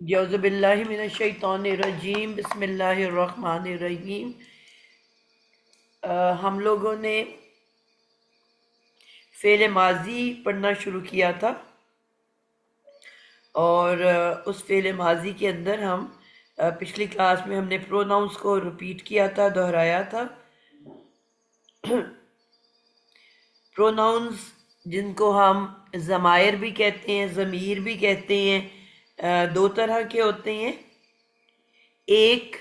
यौज़ुबिल्लाहि मिनश्शैतानिर्रजीम बिस्मिल्लाहिर्रहमानिर्रहीम। हम लोगों ने फ़ेल माज़ी पढ़ना शुरू किया था और उस फ़ेल माज़ी के अंदर हम पिछली क्लास में हमने प्रोनाउंस को रिपीट किया था, दोहराया था। प्रोनाउंस जिनको हम ज़मायर भी कहते हैं, ज़मीर भी कहते हैं, दो तरह के होते हैं। एक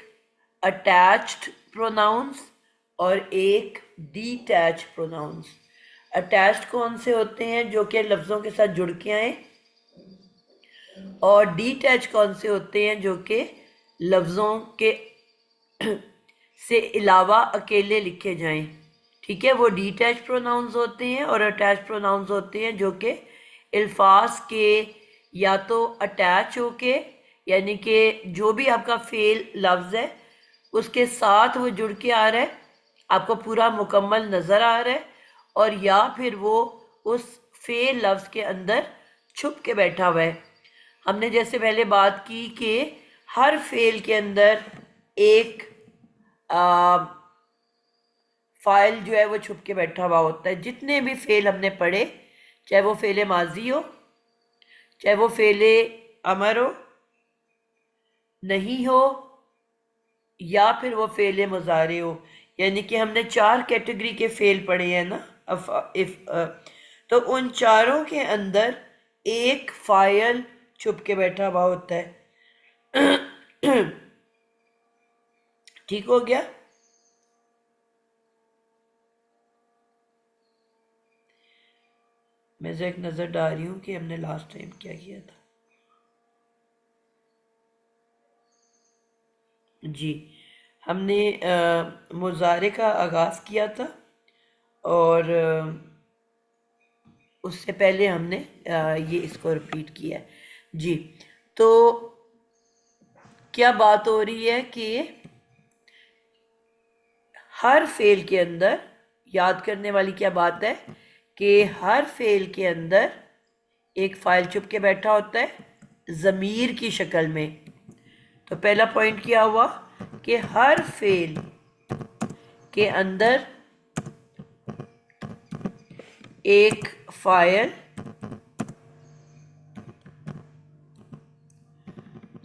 अटैच्ड प्रोनाउंस और एक डीटैच प्रोनाउंस। अटैच्ड कौन से होते हैं? जो कि लफ्ज़ों के साथ जुड़ के आए। और डीटैच कौन से होते हैं? जो कि लफ्ज़ों के से अलावा अकेले लिखे जाएं। ठीक है, वो डीटैच प्रोनाउंस होते हैं और अटैच प्रोनाउंस होते हैं जो कि अल्फाज के या तो अटैच होके, यानी कि जो भी आपका फेल लफ्ज़ है उसके साथ वो जुड़ के आ रहा है, आपको पूरा मुकम्मल नज़र आ रहा है, और या फिर वो उस फेल लफ्ज़ के अंदर छुप के बैठा हुआ है। हमने जैसे पहले बात की कि हर फेल के अंदर एक फाइल जो है वो छुप के बैठा हुआ होता है। जितने भी फेल हमने पढ़े, चाहे वो फेल माजी हो, चाहे वो फेल अमर हो, नहीं हो, या फिर वो फेल मुजारे हो, यानी कि हमने चार कैटेगरी के फेल पढ़े हैं ना। तो उन चारों के अंदर एक फाइल छुप के बैठा हुआ होता है। ठीक हो गया? मैं से एक नज़र डाल रही हूँ कि हमने लास्ट टाइम क्या किया था। जी, हमने मुजारे का आगाज़ किया था और उससे पहले हमने ये इसको रिपीट किया है। जी, तो क्या बात हो रही है कि हर फेल के अंदर, याद करने वाली क्या बात है कि हर फेल के अंदर एक फाइल छुप के बैठा होता है ज़मीर की शक्ल में। तो पहला पॉइंट क्या हुआ कि हर फेल के अंदर एक फाइल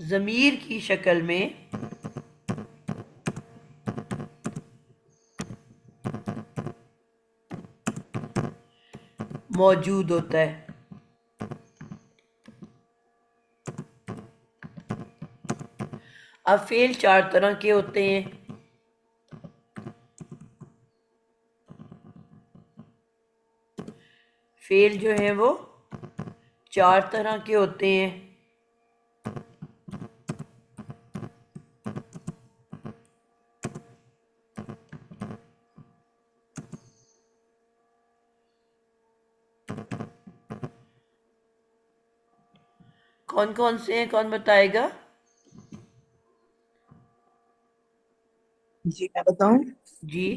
ज़मीर की शक्ल में मौजूद होता है। अब फेल चार तरह के होते हैं। फेल जो है वो चार तरह के होते हैं। कौन कौन से हैं, कौन बताएगा? जी मैं बताऊं। जी,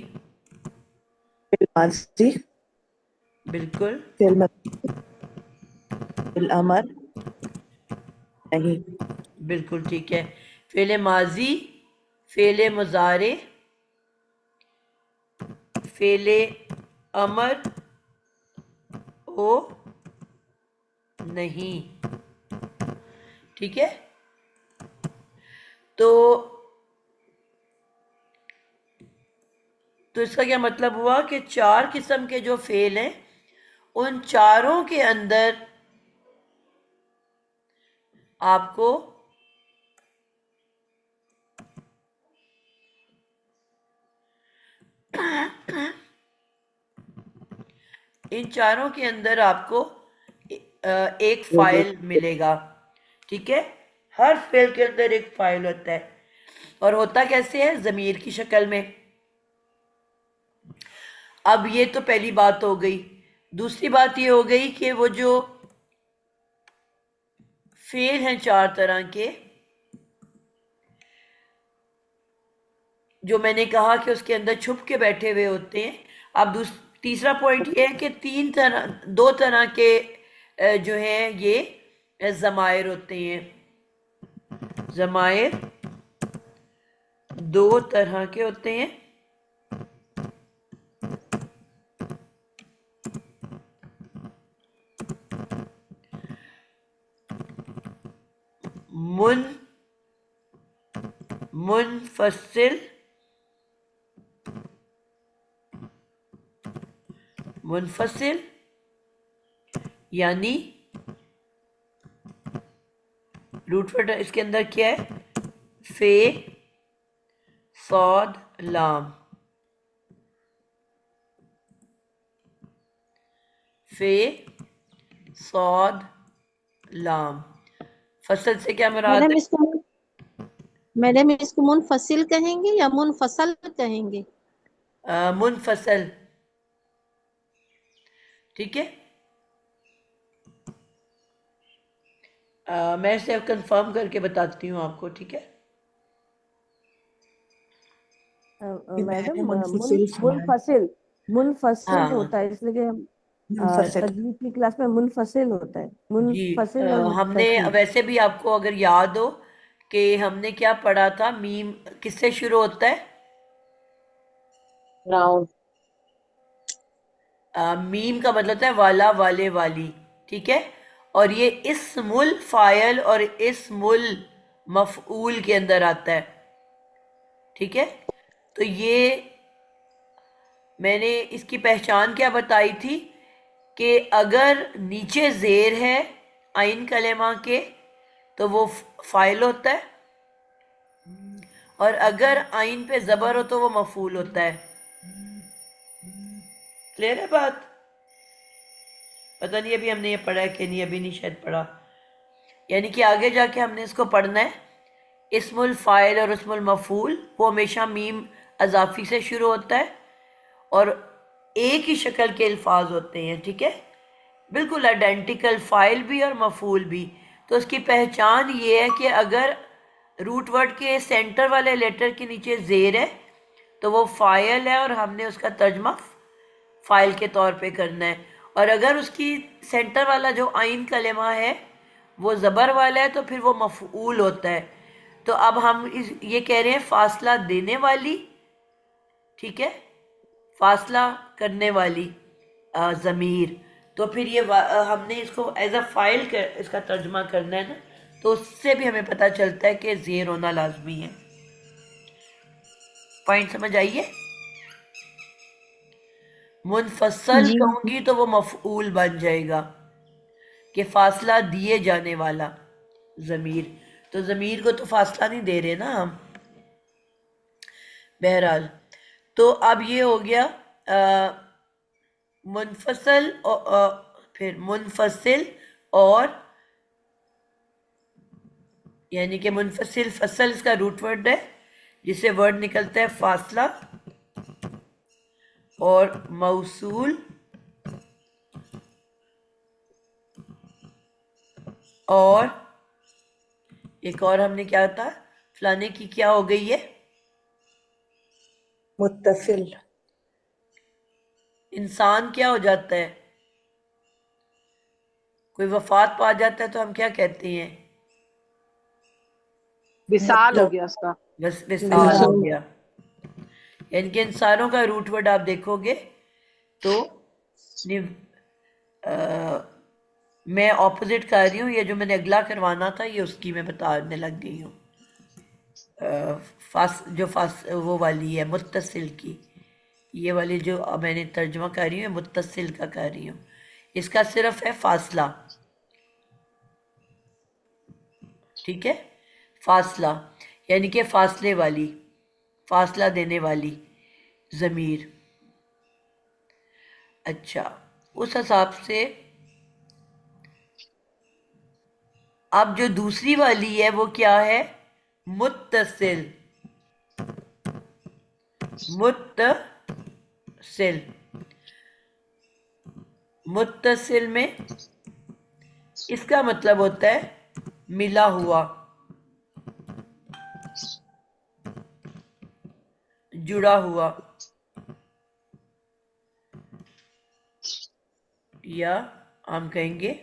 फिल माजी, बिल्कुल। फिल फिल अमर, नहीं। बिल्कुल ठीक है। फेल माजी, फेल मुजारे, फेल अमर हो नहीं। ठीक है, तो इसका क्या मतलब हुआ कि चार किस्म के जो फेल हैं उन चारों के अंदर आपको इन चारों के अंदर आपको एक फाइल मिलेगा। ठीक है, हर फेल के अंदर एक फाइल होता है, और होता कैसे है? ज़मीर की शक्ल में। अब ये तो पहली बात हो गई। दूसरी बात ये हो गई कि वो जो फेल हैं चार तरह के, जो मैंने कहा कि उसके अंदर छुप के बैठे हुए होते हैं। अब तीसरा पॉइंट ये है कि दो तरह के जो हैं ये ज़मायर होते हैं। ज़माइर दो तरह के होते हैं। मुन मुनफसिल मुनफसिल यानी रूट वर्ड इसके अंदर क्या है? फे सौद लाम। फे सौद लाम। फसल से क्या मुराद मैडम है? इसको मुनफसिल कहेंगे या मुनफसल कहेंगे? मुनफसल। ठीक है। मैं इसे कंफर्म करके बताती हूँ आपको। ठीक है। मैंने मैडम मुनफसिल सुना है। मुनफसिल मुनफसिल हाँ होता है, इसलिए कि हम मुनफसिल। तजवीद की क्लास में मुनफसिल होता है, जी। मुनफसिल और हमने मुत्तसिल। वैसे भी आपको अगर याद हो कि हमने क्या पढ़ा था, मीम किससे शुरू होता है? राउंड। मीम का मतलब होता है वाला, वाले, वाली। ठीक है। और ये इस्मुल फायल और इस्मुल मफऊल के अंदर आता है। ठीक है। तो ये मैंने इसकी पहचान क्या बताई थी कि अगर नीचे जेर है आइन कलेमा के तो वो फाइल होता है, और अगर आइन पे जबर हो तो वो मफूल होता है। क्लियर है बात? पता नहीं अभी हमने ये पढ़ा है कि नहीं, अभी नहीं शायद पढ़ा। यानी कि आगे जाके हमने इसको पढ़ना है। इस्मुल फाइल और इस्मुल मफूल वो हमेशा मीम अजाफी से शुरू होता है और एक ही शक्ल के अल्फाज होते हैं। ठीक है। बिल्कुल आइडेंटिकल, फाइल भी और मफूल भी। तो उसकी पहचान ये है कि अगर रूट वर्ड के सेंटर वाले लेटर के नीचे जेर है तो वो फाइल है और हमने उसका तर्जमा फाइल के तौर पे करना है। और अगर उसकी सेंटर वाला जो आइन कलेमा है वो ज़बर वाला है तो फिर वो मफऊल होता है। तो अब हम ये कह रहे हैं फासला देने वाली। ठीक है। फासला करने वाली ज़मीर। तो फिर ये हमने इसको एज अ फाइल कर इसका तर्जमा करना है ना, तो उससे भी हमें पता चलता है कि ज़ेर होना लाजमी है। पॉइंट समझ आइए? मुनफसल जी। कहूंगी तो वो मफऊल बन जाएगा कि फासला दिए जाने वाला ज़मीर। तो ज़मीर को तो फासला नहीं दे रहे ना हम। बहरहाल, तो अब ये हो गया मुनफसल और फिर मुनफसिल, और यानी कि मुनफसिल फसल इसका रूट वर्ड है जिससे वर्ड निकलता है फासला, और मौसूल और एक और हमने क्या था, फलाने की क्या हो गई है, मुत्तसिल। इंसान क्या हो जाता है, कोई वफात पा जाता है तो हम क्या कहते हैं? विसाल हो गया उसका। बस विसाल हो विसाल। गया। यानी कि इंसानों का रूट वर्ड आप देखोगे तो नि- अ, मैं ऑपोजिट कर रही हूँ। ये जो मैंने अगला करवाना था ये उसकी मैं बताने लग गई हूँ। फास वो वाली है मुत्तसिल की। ये वाली जो अब मैंने तर्जुमा कर रही हूँ मुत्तसिल का कर रही हूँ। इसका सिर्फ है फासला। ठीक है। फासला यानी कि फासले वाली, फासला देने वाली ज़मीर। अच्छा, उस हिसाब से अब जो दूसरी वाली है वो क्या है? मुत्तसिल। मुत्तसिल। मुत्तसिल में इसका मतलब होता है मिला हुआ, जुड़ा हुआ, या हम कहेंगे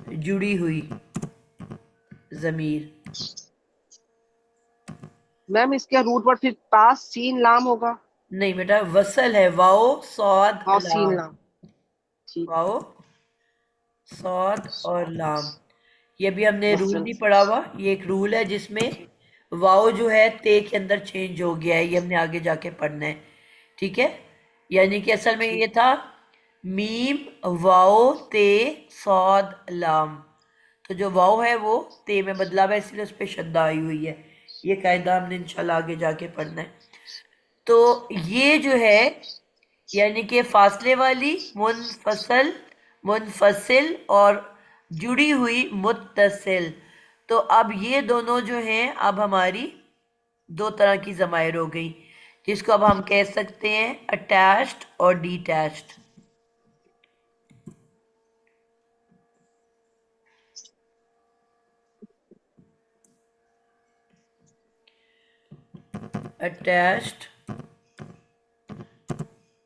जुड़ी हुई जमीर। मैम इसके रूट वर्ड फिर ता सीन लाम होगा। नहीं बेटा, वसल है, वाओ सौद हाँ सीन लाम। लाम। ठीक। वाओ सौद और लाम। ये भी हमने रूल वसल। नहीं पढ़ा हुआ, ये एक रूल है जिसमें वाओ जो है ते के अंदर चेंज हो गया है, ये हमने आगे जाके पढ़ना है। ठीक है, यानी कि असल में ये था मीम वाओ ते सौद लाम। तो जो वाओ है वो ते में बदला हुआ है, इसलिए उस पर शद्दा आई हुई है। ये कायदा हमने इंशाल्लाह आगे जाके पढ़ना है। तो ये जो है यानी कि फासले वाली, मुनफसल, मुनफसिल और जुड़ी हुई मुत्तसिल। तो अब ये दोनों जो हैं अब हमारी दो तरह की ज़मायर हो गई, जिसको अब हम कह सकते हैं अटैच्ड और detached. Attached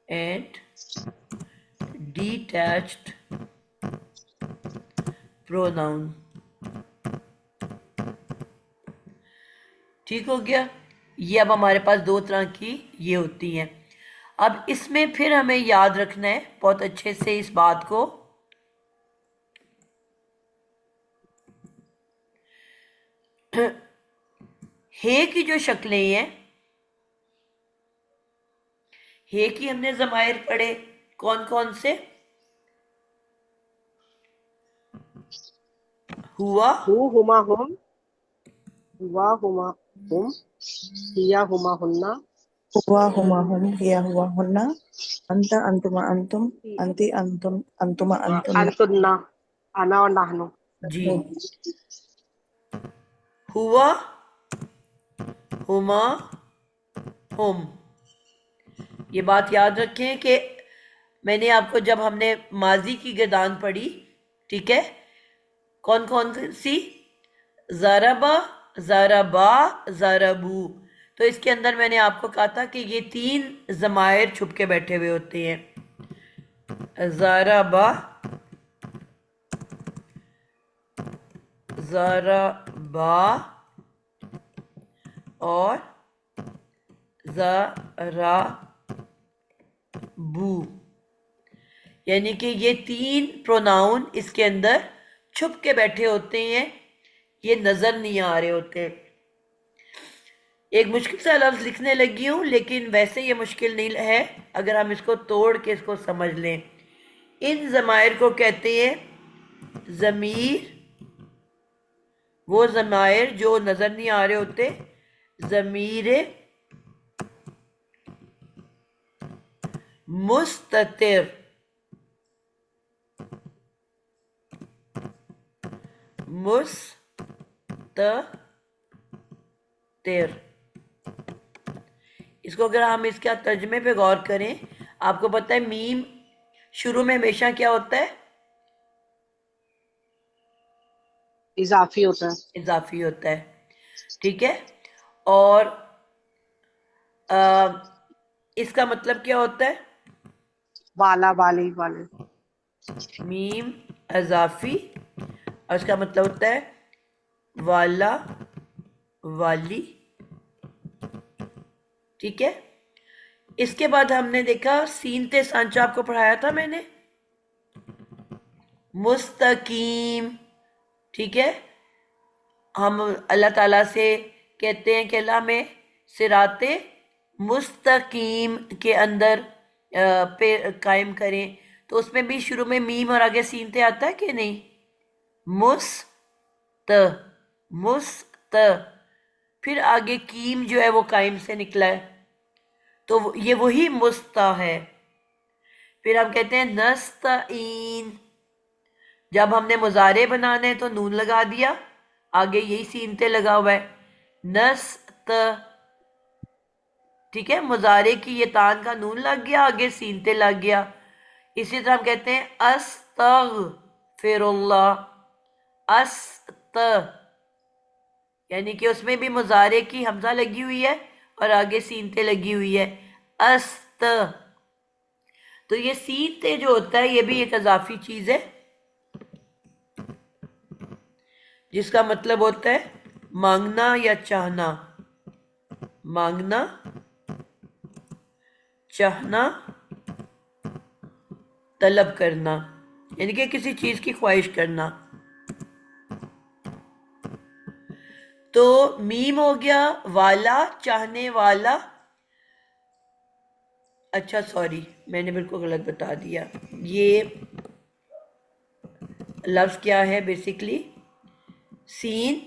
and detached pronoun. ठीक हो गया, ये अब हमारे पास दो तरह की ये होती हैं। अब इसमें फिर हमें याद रखना है बहुत अच्छे से इस बात को, हे की जो शक्लें हैं, हे की हमने जमायर पढ़े कौन कौन से, हुआ, हु हुमा हुम, हुआ हुमा हुम, हिया हुमा हुन्ना, हुआ हुमा हुम हिया हुआ हुन्ना अंत अंतुमा अंतुम अंति अंतुम अंतुमा अंतुन्ना। अंतुन्ना, आना और नाहनु। जी, हुआ हुमा हुम। ये बात याद रखें कि मैंने आपको जब हमने माजी की गर्दान पढ़ी, ठीक है, कौन कौन सी, ज़रबा, ज़रबा, ज़रबू, तो इसके अंदर मैंने आपको कहा था कि ये तीन ज़मायर छुप के बैठे हुए होते हैं। ज़रबा, ज़रबा और ज़रबू, यानी कि ये तीन प्रोनाउन इसके अंदर छुप के बैठे होते हैं, ये नजर नहीं आ रहे होते। एक मुश्किल सा लफ्ज लिखने लगी हूं, लेकिन वैसे ये मुश्किल नहीं है अगर हम इसको तोड़ के इसको समझ लें। इन जमायर को कहते हैं जमीर, वो जमायर जो नजर नहीं आ रहे होते, जमीर मुस्ततिर, मुस्ततिर। इसको अगर हम इसका तर्जमे पे गौर करें, आपको पता है मीम शुरू में हमेशा क्या होता है, इजाफी होता है। इजाफी होता है। ठीक है, और इसका मतलब क्या होता है, वाला, वाली, वाले। मीम इजाफी, और इसका मतलब होता है वाला, वाली। ठीक है, इसके बाद हमने देखा सीनते सांचा, आपको पढ़ाया था मैंने, मुस्तकीम। ठीक है, हम अल्लाह ताला से कहते हैं कि अल्लाह में सिराते मुस्तकीम के अंदर पे कायम करें, तो उसमें भी शुरू में मीम और आगे सीनते आता है कि नहीं, मुस्त, मुस्त, फिर आगे कीम जो है वो कायम से निकला है, तो ये वही मुस्ता है। फिर हम कहते हैं नस्तईन, जब हमने मुजारे बनाने तो नून लगा दिया, आगे यही सीनते लगा हुआ है, नस्त। ठीक है, मुजारे की ये तान का नून लग गया, आगे सीनते लग गया। इसी तरह हम कहते हैं अस्तगफिरुल्लाह, अस्त, यानी कि उसमें भी मुजारे की हमजा लगी हुई है और आगे सीनते लगी हुई है, अस्त। तो ये सीनते जो होता है ये भी एक इजाफी चीज है। जिसका मतलब होता है मांगना या चाहना, मांगना, चाहना, तलब करना, यानी कि किसी चीज की ख्वाहिश करना। तो मीम हो गया वाला, चाहने वाला। अच्छा सॉरी, मैंने बिल्कुल गलत बता दिया। ये लफ्ज क्या है बेसिकली, सीन,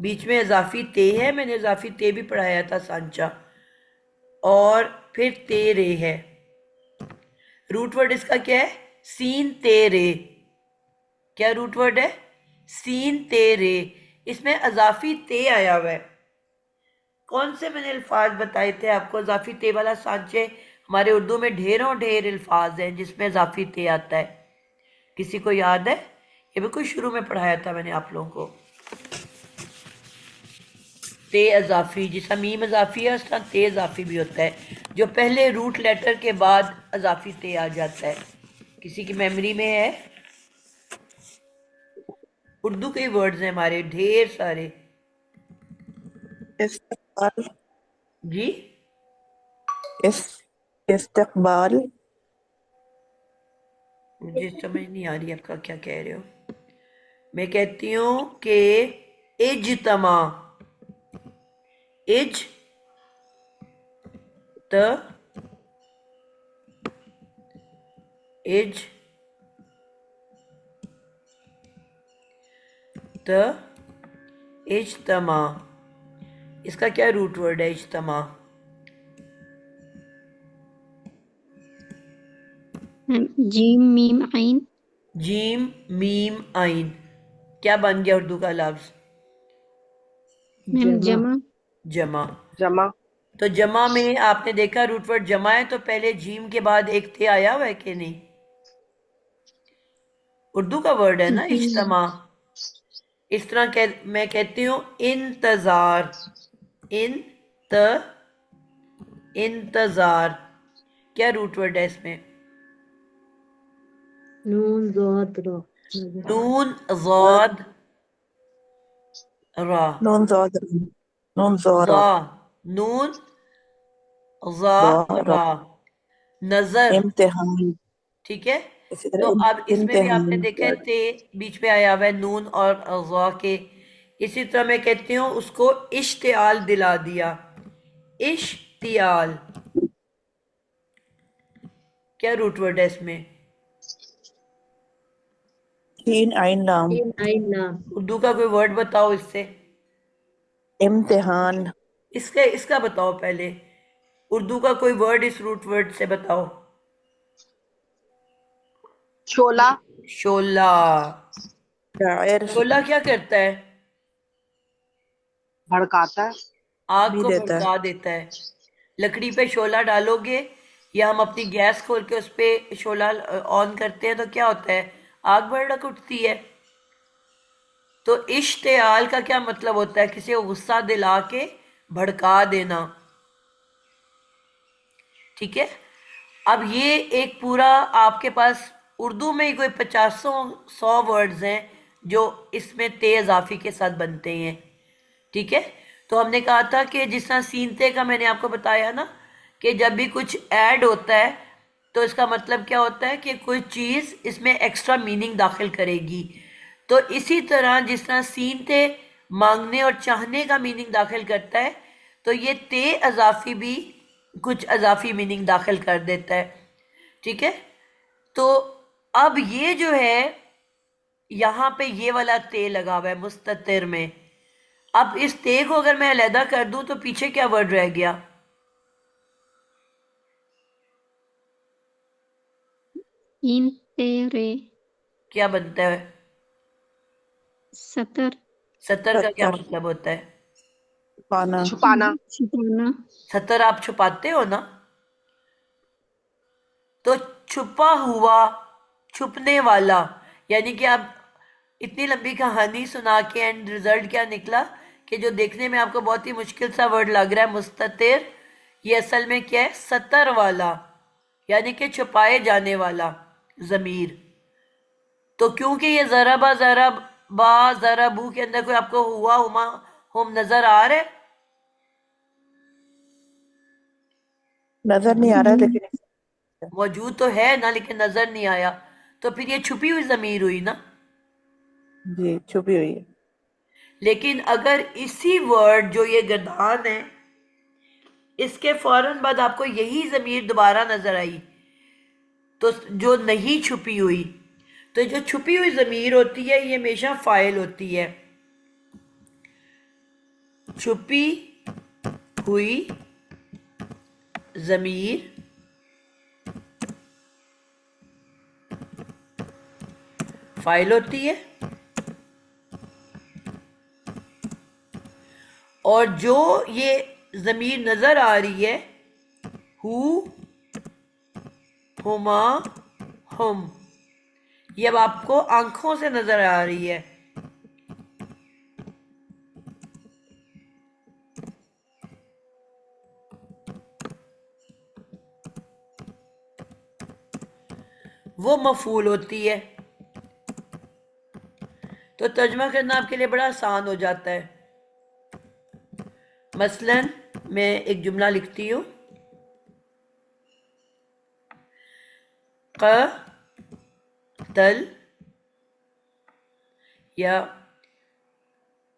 बीच में इजाफी ते है, मैंने इजाफी ते भी पढ़ाया था सांचा, और फिर तेरे है। रूट वर्ड इसका क्या है, सीन तेरे। क्या रूट वर्ड है, सीन तेरे। इसमें इजाफी ते आया हुआ है। कौन से मैंने अल्फाज बताए थे आपको इजाफी ते वाला सांचे? हमारे उर्दू में ढेरों ढेर अल्फाज हैं जिसमें इजाफी ते आता है। किसी को याद है? ये बिल्कुल शुरू में पढ़ाया था मैंने आप लोगों को। ते इजाफी, जिसका मीम इजाफी है उसका ते इजाफी भी होता है, जो पहले रूट लेटर के बाद इजाफी ते आ जाता है। किसी की मेमोरी में है? उर्दू के वर्ड्स हैं हमारे ढेर सारे। इस्तकबाल, जी इस्तकबाल, मुझे समझ नहीं आ रही आपका क्या कह रहे हो। मैं कहती हूँ कि इज्तमा, इज त इज त इज्तमा, इसका क्या रूट वर्ड है इज्तमा? जीम मीम आइन। जीम मीम आइन, क्या बन गया उर्दू का लफ्ज? मैम जमा। जमा। जमा। तो जमा में आपने देखा रूट वर्ड जमा है तो पहले जीम के बाद एक थे आया हुआ है कि नहीं? उर्दू का वर्ड है ना जी इज्तमा। इस तरह मैं कहती हूँ इंतजार, इन त इंतजार, क्या रूट वर्ड है इसमें? नून ज़ाद रा। नून ज़ाद रा, नून ज़ाद, नून ज़ारा, ज़ा, नून ज़ा ज़ारा, रा, नजर। इम्तिहान, ठीक है। इसी तो तरह अब इसमें भी आपने इम्तिहान, देखा है ते बीच में आया हुआ है नून और ज़ा के। इसी तरह मैं कहती हूँ उसको इश्तियाल दिला दिया, इश्तियाल, क्या रूट वर्ड है इसमें? शीन आइन लाम, आइन लाम। उर्दू का कोई वर्ड बताओ इससे। इम्तिहान, इसका बताओ पहले, उर्दू का कोई वर्ड इस रूट वर्ड से बताओ। शोला। शोला। शायर शोला क्या करता है? भड़काता है। आग भी को देता है। भड़का देता है। लकड़ी पे शोला डालोगे या हम अपनी गैस खोल के उस पे शोला ऑन करते हैं तो क्या होता है, आग भड़क उठती है। तो इश्तियाल का क्या मतलब होता है, किसी को गुस्सा दिला के भड़का देना। ठीक है। अब ये एक पूरा आपके पास उर्दू में ही कोई 50-100 वर्ड्स हैं जो इसमें ते इजाफी के साथ बनते हैं। ठीक है। तो हमने कहा था कि जिस तरह सीनते का मैंने आपको बताया ना कि जब भी कुछ ऐड होता है तो इसका मतलब क्या होता है कि कोई चीज़ इसमें एक्स्ट्रा मीनिंग दाखिल करेगी। तो इसी तरह जिस तरह सीनते मांगने और चाहने का मीनिंग दाखिल करता है तो ये ते इजाफी भी कुछ इजाफी मीनिंग दाखिल कर देता है। ठीक है। तो अब ये जो है यहाँ पे ये वाला ते लगा हुआ है मुस्ततिर में। अब इस ते को अगर मैं अलहदा कर दूं तो पीछे क्या वर्ड रह गया? इन तेरे। क्या बनता है? सतर। सतर का क्या सत्तर, मतलब होता है? पाना, छुपाना। छुपाना। सतर आप छुपाते हो ना, तो छुपा हुआ, छुपने वाला, यानी कि आप इतनी लंबी कहानी सुना के एंड रिजल्ट क्या निकला कि जो देखने में आपको बहुत ही मुश्किल सा वर्ड लग रहा है मुस्ततिर, ये असल में क्या है, सतर वाला, यानी कि छुपाए जाने वाला ज़मीर। तो क्योंकि ये ज़रबा ज़रब बा ज़रबू के अंदर कोई आपको हुआ हुमा हुम नजर आ रहा है? नजर नहीं आ रहा है लेकिन मौजूद तो है ना, लेकिन नजर नहीं आया, तो फिर ये छुपी हुई जमीर हुई ना। जी छुपी हुई है। लेकिन अगर इसी वर्ड जो ये गर्दान है, इसके फौरन बाद आपको यही जमीर दोबारा नजर आई, तो जो नहीं छुपी हुई, तो जो छुपी हुई जमीर होती है ये हमेशा फाइल होती है। छुपी हुई जमीर फाइल होती है, और जो ये जमीर नजर आ रही है, हु हुमा हुम, ये अब आपको आंखों से नजर आ रही है। वो मफूल होती है। तो तर्जमा करना आपके लिए बड़ा आसान हो जाता है। मसलन मैं एक जुमला लिखती हूँ, क़तल या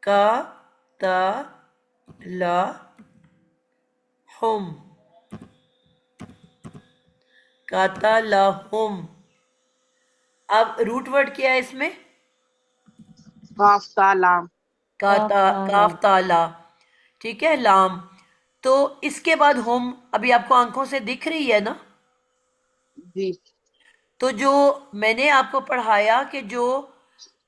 क़तलहुम, क़तलहुम। अब रूट वर्ड क्या है इसमें? काफ ता लाम। काफ ताला, ठीक है, लाम। तो इसके बाद हम, अभी आपको आंखों से दिख रही है ना? जी तो जो मैंने आपको पढ़ाया कि जो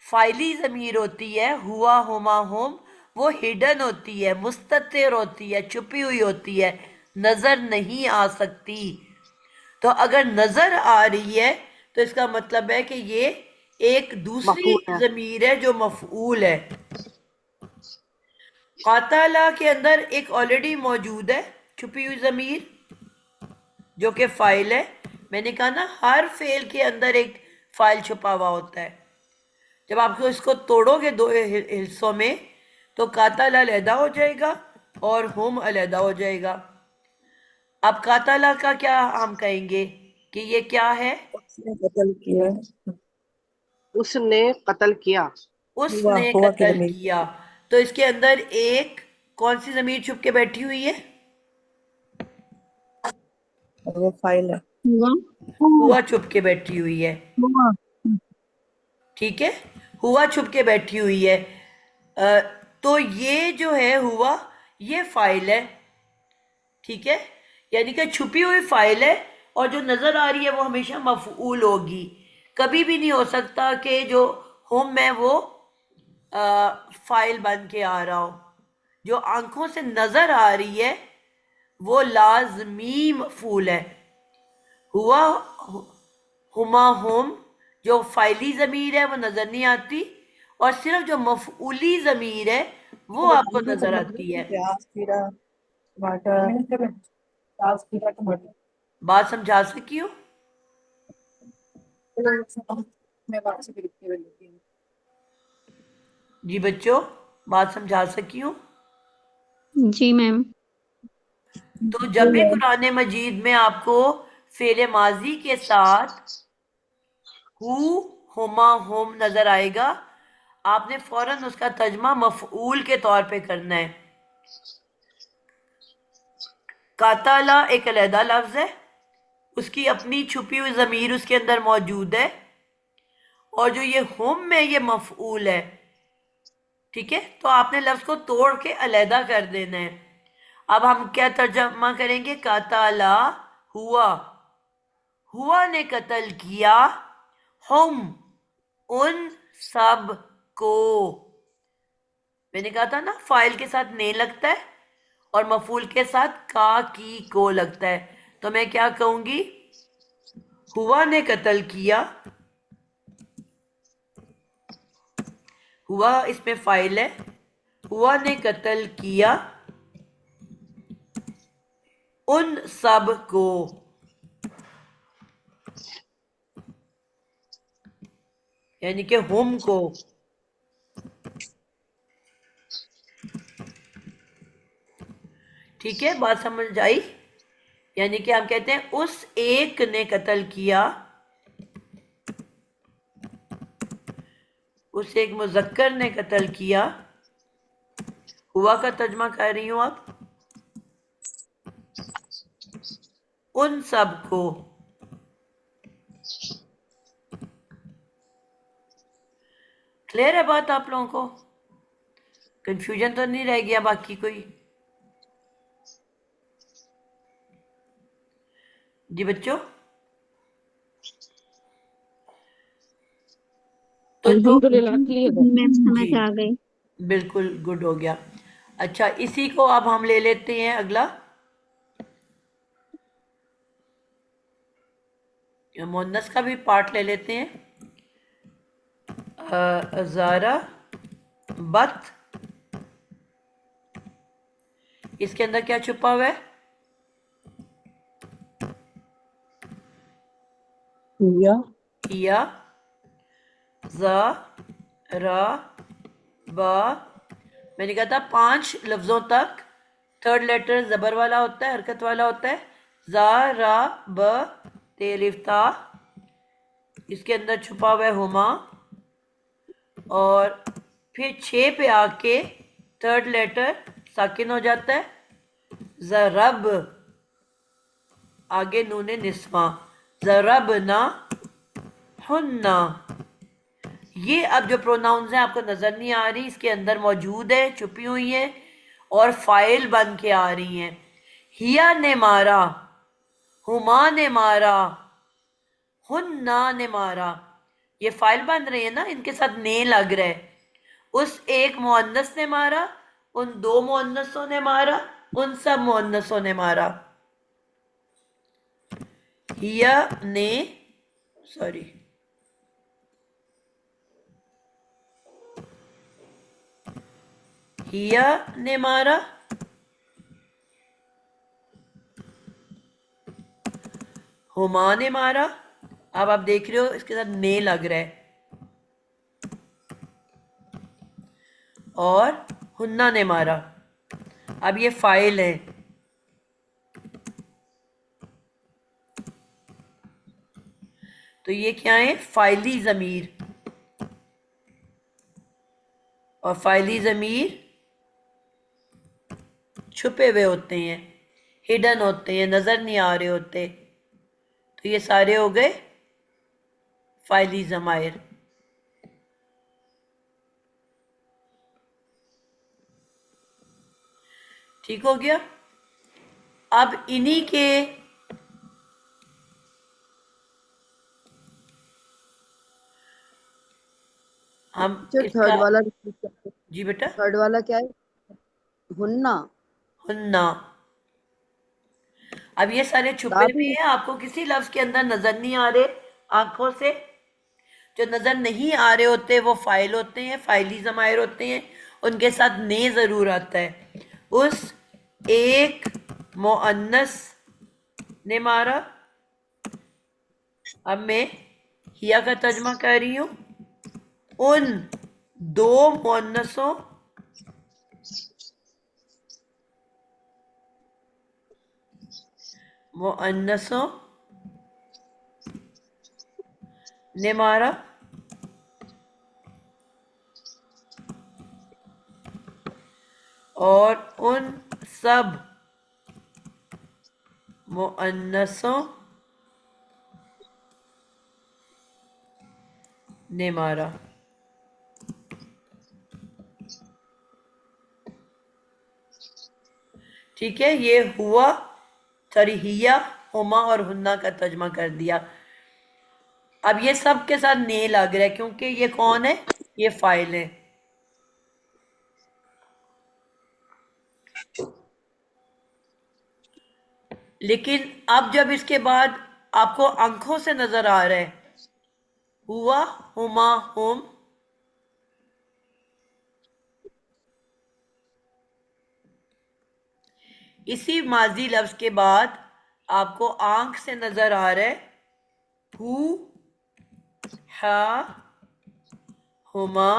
फाइली ज़मीर होती है, हुआ हुमा हुम, वो हिडन होती है, मुस्ततिर होती है, छुपी हुई होती है, नज़र नहीं आ सकती। तो अगर नज़र आ रही है तो इसका मतलब है कि ये एक दूसरी मफूल है। ज़मीर है जो मफऊल है। कातला के अंदर एक ऑलरेडी मौजूद है छुपी हुई ज़मीर जो कि फाइल है। मैंने कहा ना, हर फेल के अंदर एक फाइल छुपा हुआ होता है। जब आपको इसको तोड़ोगे दो हिस्सों में, तो कातल अलहदा हो जाएगा और हुम अलहदा हो जाएगा। अब कातला का क्या हम कहेंगे कि ये क्या है? उसने कत्ल किया। उसने कत्ल किया। हुआ उसने हुआ की कत्ल जमीर। किया। तो इसके अंदर एक कौन सी जमीर छुप के बैठी हुई है? और वो फाइल है। हुआ हुआ छुप के बैठी हुई है, हुआ ठीक है, हुआ छुप के बैठी हुई है। तो ये जो है हुआ, ये फाइल है, ठीक है, यानी कि छुपी हुई फाइल है, और जो नजर आ रही है वो हमेशा मफऊल होगी। कभी भी नहीं हो सकता कि जो होम है वो फाइल बन के आ रहा हो। जो आंखों से नजर आ रही है वो लाजमी मफूल है। हुआ हुमा हुम जो फाइली ज़मीर है वो नज़र नहीं आती, और सिर्फ जो मफऊली ज़मीर है वो आपको नज़र आती है। प्याज खीरा टमाटर प्याज खीरा टमाटर। बात समझा सकी हूँ? मैं बात से लिखती हुई। जी बच्चों, बात समझा सकी हूँ? जी मैम। तो जब भी कुरान मजीद में आपको फेले माजी के साथ हु हुमा हुम नजर आएगा, आपने फौरन उसका तर्जमा मफऊल के तौर पे करना है। काताला एक अलहदा लफ्ज है, उसकी अपनी छुपी हुई ज़मीर उसके अंदर मौजूद है, और जो ये हुम है ये मफऊल है, ठीक है। तो आपने लफ्ज को तोड़ के अलहदा कर देना है। अब हम क्या तर्जमा करेंगे? काताला हुआ, हुआ ने कत्ल किया, हुम उन सब को। मैंने कहा था ना, फाइल के साथ ने लगता है और मफूल के साथ का की को लगता है। तो मैं क्या कहूंगी? हुआ ने कत्ल किया, हुआ इसमें फाइल है, हुआ ने कत्ल किया उन सब को, यानी कि हुम को। ठीक है, बात समझ आई? यानी कि हम कहते हैं उस एक ने कत्ल किया, उस एक मुजक्कर ने कत्ल किया। हुआ का तर्जमा कर रही हूं अब, उन सब को। क्लियर है बात आप लोगों को? कंफ्यूजन तो नहीं रह गया बाकी कोई? जी बच्चों, तो जो अल्हम्दुलिल्लाह क्लियर है। मैम समझ जी आ गई। बिल्कुल गुड हो गया। अच्छा, इसी को अब हम ले लेते हैं अगला, मुअन्नस का भी पार्ट ले लेते हैं। ज़ारा बत, इसके अंदर क्या छुपा हुआ है? हिया, हिया, ज़ा, रा, बा। मैंने कहा था 5 लफ्ज़ों तक थर्ड लेटर ज़बर वाला होता है, हरकत वाला होता है। ज़ा, रा, ब, ते, अलिफ, ता। इसके अंदर छुपा हुआ है हुमा, और फिर 6 पे आके थर्ड लेटर साकिन हो जाता है। ज़रब, आगे नूने निस्वा, ज़रब ना हुन्ना। ये अब जो प्रोनाउंस हैं आपको नजर नहीं आ रही, इसके अंदर मौजूद है, छुपी हुई है और फाइल बन के आ रही हैं। हिया ने मारा, हुमा ने मारा, हुन्ना ने मारा, ये फाइल बन रही है ना, इनके साथ ने लग रहा है। उस एक मुअन्नस ने मारा, उन 2 मुअन्नसों ने मारा, उन सब मुअन्नसों ने मारा। हिया ने, सॉरी, हिया ने मारा, हुमा ने मारा। अब आप देख रहे हो इसके साथ ने लग रहा है, और हुन्ना ने मारा। अब ये फाइल है, तो ये क्या है? फाइली ज़मीर। और फाइली ज़मीर छुपे हुए होते हैं, हिडन होते हैं, नज़र नहीं आ रहे होते। तो ये सारे हो गए फाइली ज़मायर। ठीक हो गया? अब इन्हीं के हम जो इसका, थर्ड वाला जी बेटा, थर्ड वाला क्या है? हुन्ना। हुन्ना। अब ये सारे छुपे दादी। हुए हैं, आपको किसी लफ्ज के अंदर नजर नहीं आ रहे आंखों से। जो नजर नहीं आ रहे होते वो फाइल होते हैं, फाइली ज़मायर होते हैं, उनके साथ ने जरूर आता है। उस एक मुअन्नस ने मारा। अब मैं हिया का तर्जमा कर रही हूं, उन 2 मुअन्नसों मुअन्नसों ने मारा। और उन सब मुअन्नसों ने मारा। ठीक है, ये हुआ, सॉरी, हिया, हुमा और हुन्ना का तर्जमा कर दिया। अब ये सब के साथ ने लग रहा है, क्योंकि ये कौन है? ये फाइल है। लेकिन अब जब इसके बाद आपको आंखों से नजर आ रहा है, हुआ, हुमा, हुम, इसी माजी लफ्ज के बाद आपको आंख से नजर आ रहा है हु, हा, हुमा,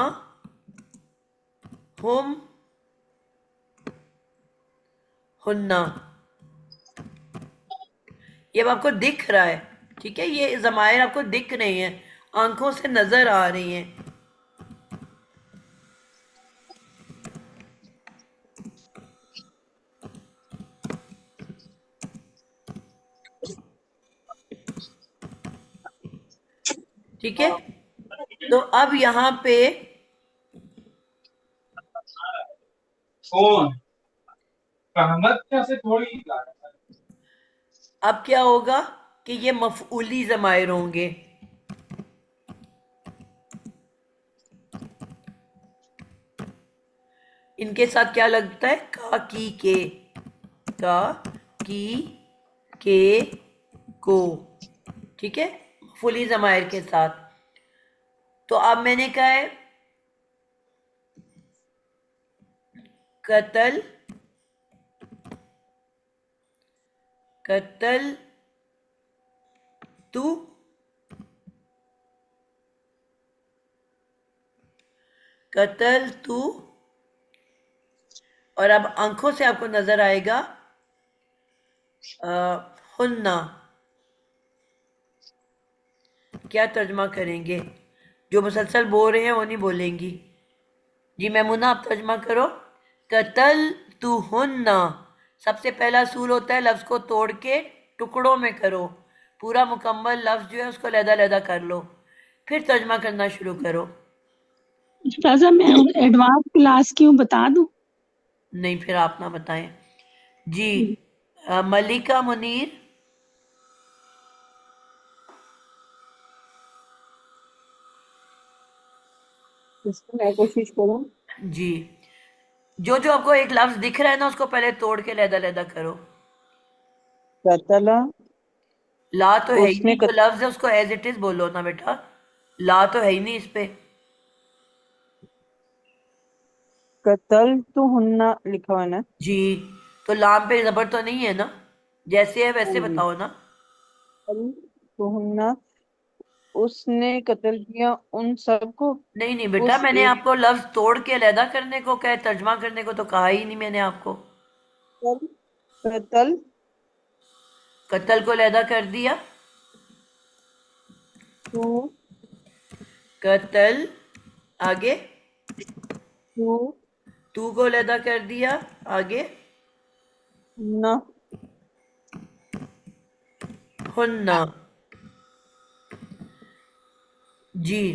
हुम हुन्ना। ये अब आपको दिख रहा है, ठीक है, ये ज़मायर आपको दिख रहे हैं, आंखों से नजर आ रही हैं। ठीक है, तो अब यहाँ पे कौन रहमत से थोड़ी। अब क्या होगा कि ये मफऊली ज़मायर होंगे। इनके साथ क्या लगता है, का की के, का की के को, ठीक है, मफऊली ज़मायर के साथ। तो अब मैंने कहा है कतल, कतल तू, कतल तू, और अब आंखों से आपको नजर आएगा हुन्ना। क्या तर्जमा करेंगे? जो मुसलसल बोल रहे हैं वो नहीं बोलेंगी। जी मैमुना, आप तर्जमा करो। कतल तू हुन्ना, सबसे पहला असूल होता है लफ्ज को तोड़ के टुकड़ों में करो, पूरा मुकम्मल लफ्ज जो है उसको लहदा कर लो, फिर तर्जमा करना शुरू करो। उस्ताजा मैं एडवांस क्लास की हूँ, बता दूँ? नहीं, फिर आप ना बताएं जी। मलिका मुनीर। इसको मैं कोशिश करूँ। जी, जो जो आपको एक लफ्ज दिख रहा है ना उसको पहले तोड़ के लहदा करो। कतला, ला तो है ही उसने नहीं, जो लफ्ज है उसको एज इट इज बोलो ना बेटा, ला तो है ही नहीं इस पे। कतल तो हुन्ना लिखा हुआ है ना। जी, तो लाम पे जबर तो नहीं है ना, जैसे है वैसे हाँ जी। बताओ ना। कतल तो हुन्ना, उसने कत्ल किया उन सबको। नहीं नहीं बेटा, उस मैंने एक आपको लफ्ज तोड़ के अलहदा करने को कहा, तर्जमा करने को तो कहा ही नहीं मैंने आपको। कतल, कतल कत्ल को अलहदा कर दिया, तो, कत्ल, आगे तो तू को अलहदा कर दिया, आगे हुन्ना, हुन्ना। जी,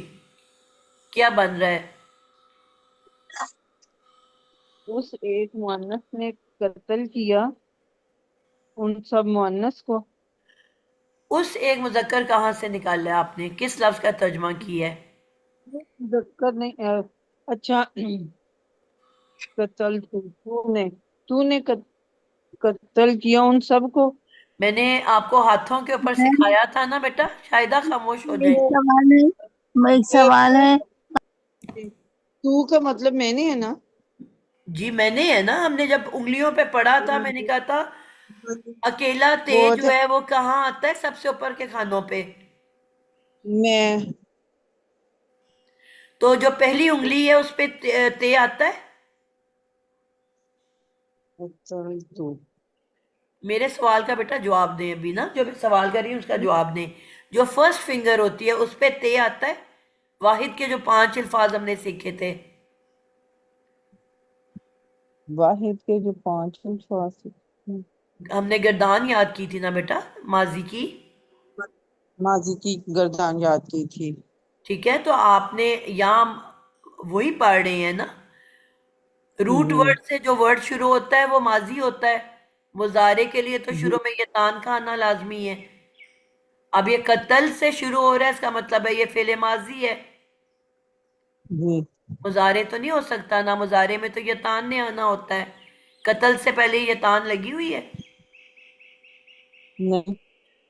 क्या बन रहा है? उस एक मुअन्नस ने कत्ल किया उन सब मुअन्नस को। उस एक मुजक्कर कहाँ से निकाला है आपने, किस लफ्ज का तर्जमा किया है? मुजक्कर नहीं अच्छा कत्ल तूने कत्ल किया उन सबको। मैंने आपको हाथों के ऊपर सिखाया था ना बेटा, शायदा खामोश हो एक जाए। सवाल है, एक सवाल है। तू का मतलब मैंने है ना। जी मैंने है ना, हमने जब उंगलियों पे पढ़ा था मैंने कहा था अकेला ते वो जो है वो कहाँ आता है, सबसे ऊपर के खानों पे। मैं तो जो पहली उंगली है उस पे ते आता है। कत्ल तू मेरे सवाल का बेटा जवाब दें, अभी ना जो मैं सवाल कर रही हूँ उसका जवाब दें। जो फर्स्ट फिंगर होती है उस पे ते आता है, वाहिद के जो 5 अल्फाज हमने सीखे थे। वाहिद के जो 5 अल्फाज। हमने गर्दान याद की थी ना बेटा, माजी की। माजी की गर्दान याद की थी। ठीक है, तो आपने यहाँ वही पढ़ रहे हैं ना, रूट जी वर्ड से जो वर्ड शुरू होता है वो माजी होता है। मुजारे के लिए तो शुरू में ये तान का आना लाजमी है। अब ये कत्ल से शुरू हो रहा है, इसका मतलब है ये फेले माजी है, जी मुजारे तो नहीं हो सकता ना, मुजारे में तो ये तान ने आना होता है। कत्ल से पहले ये तान लगी हुई है, नहीं।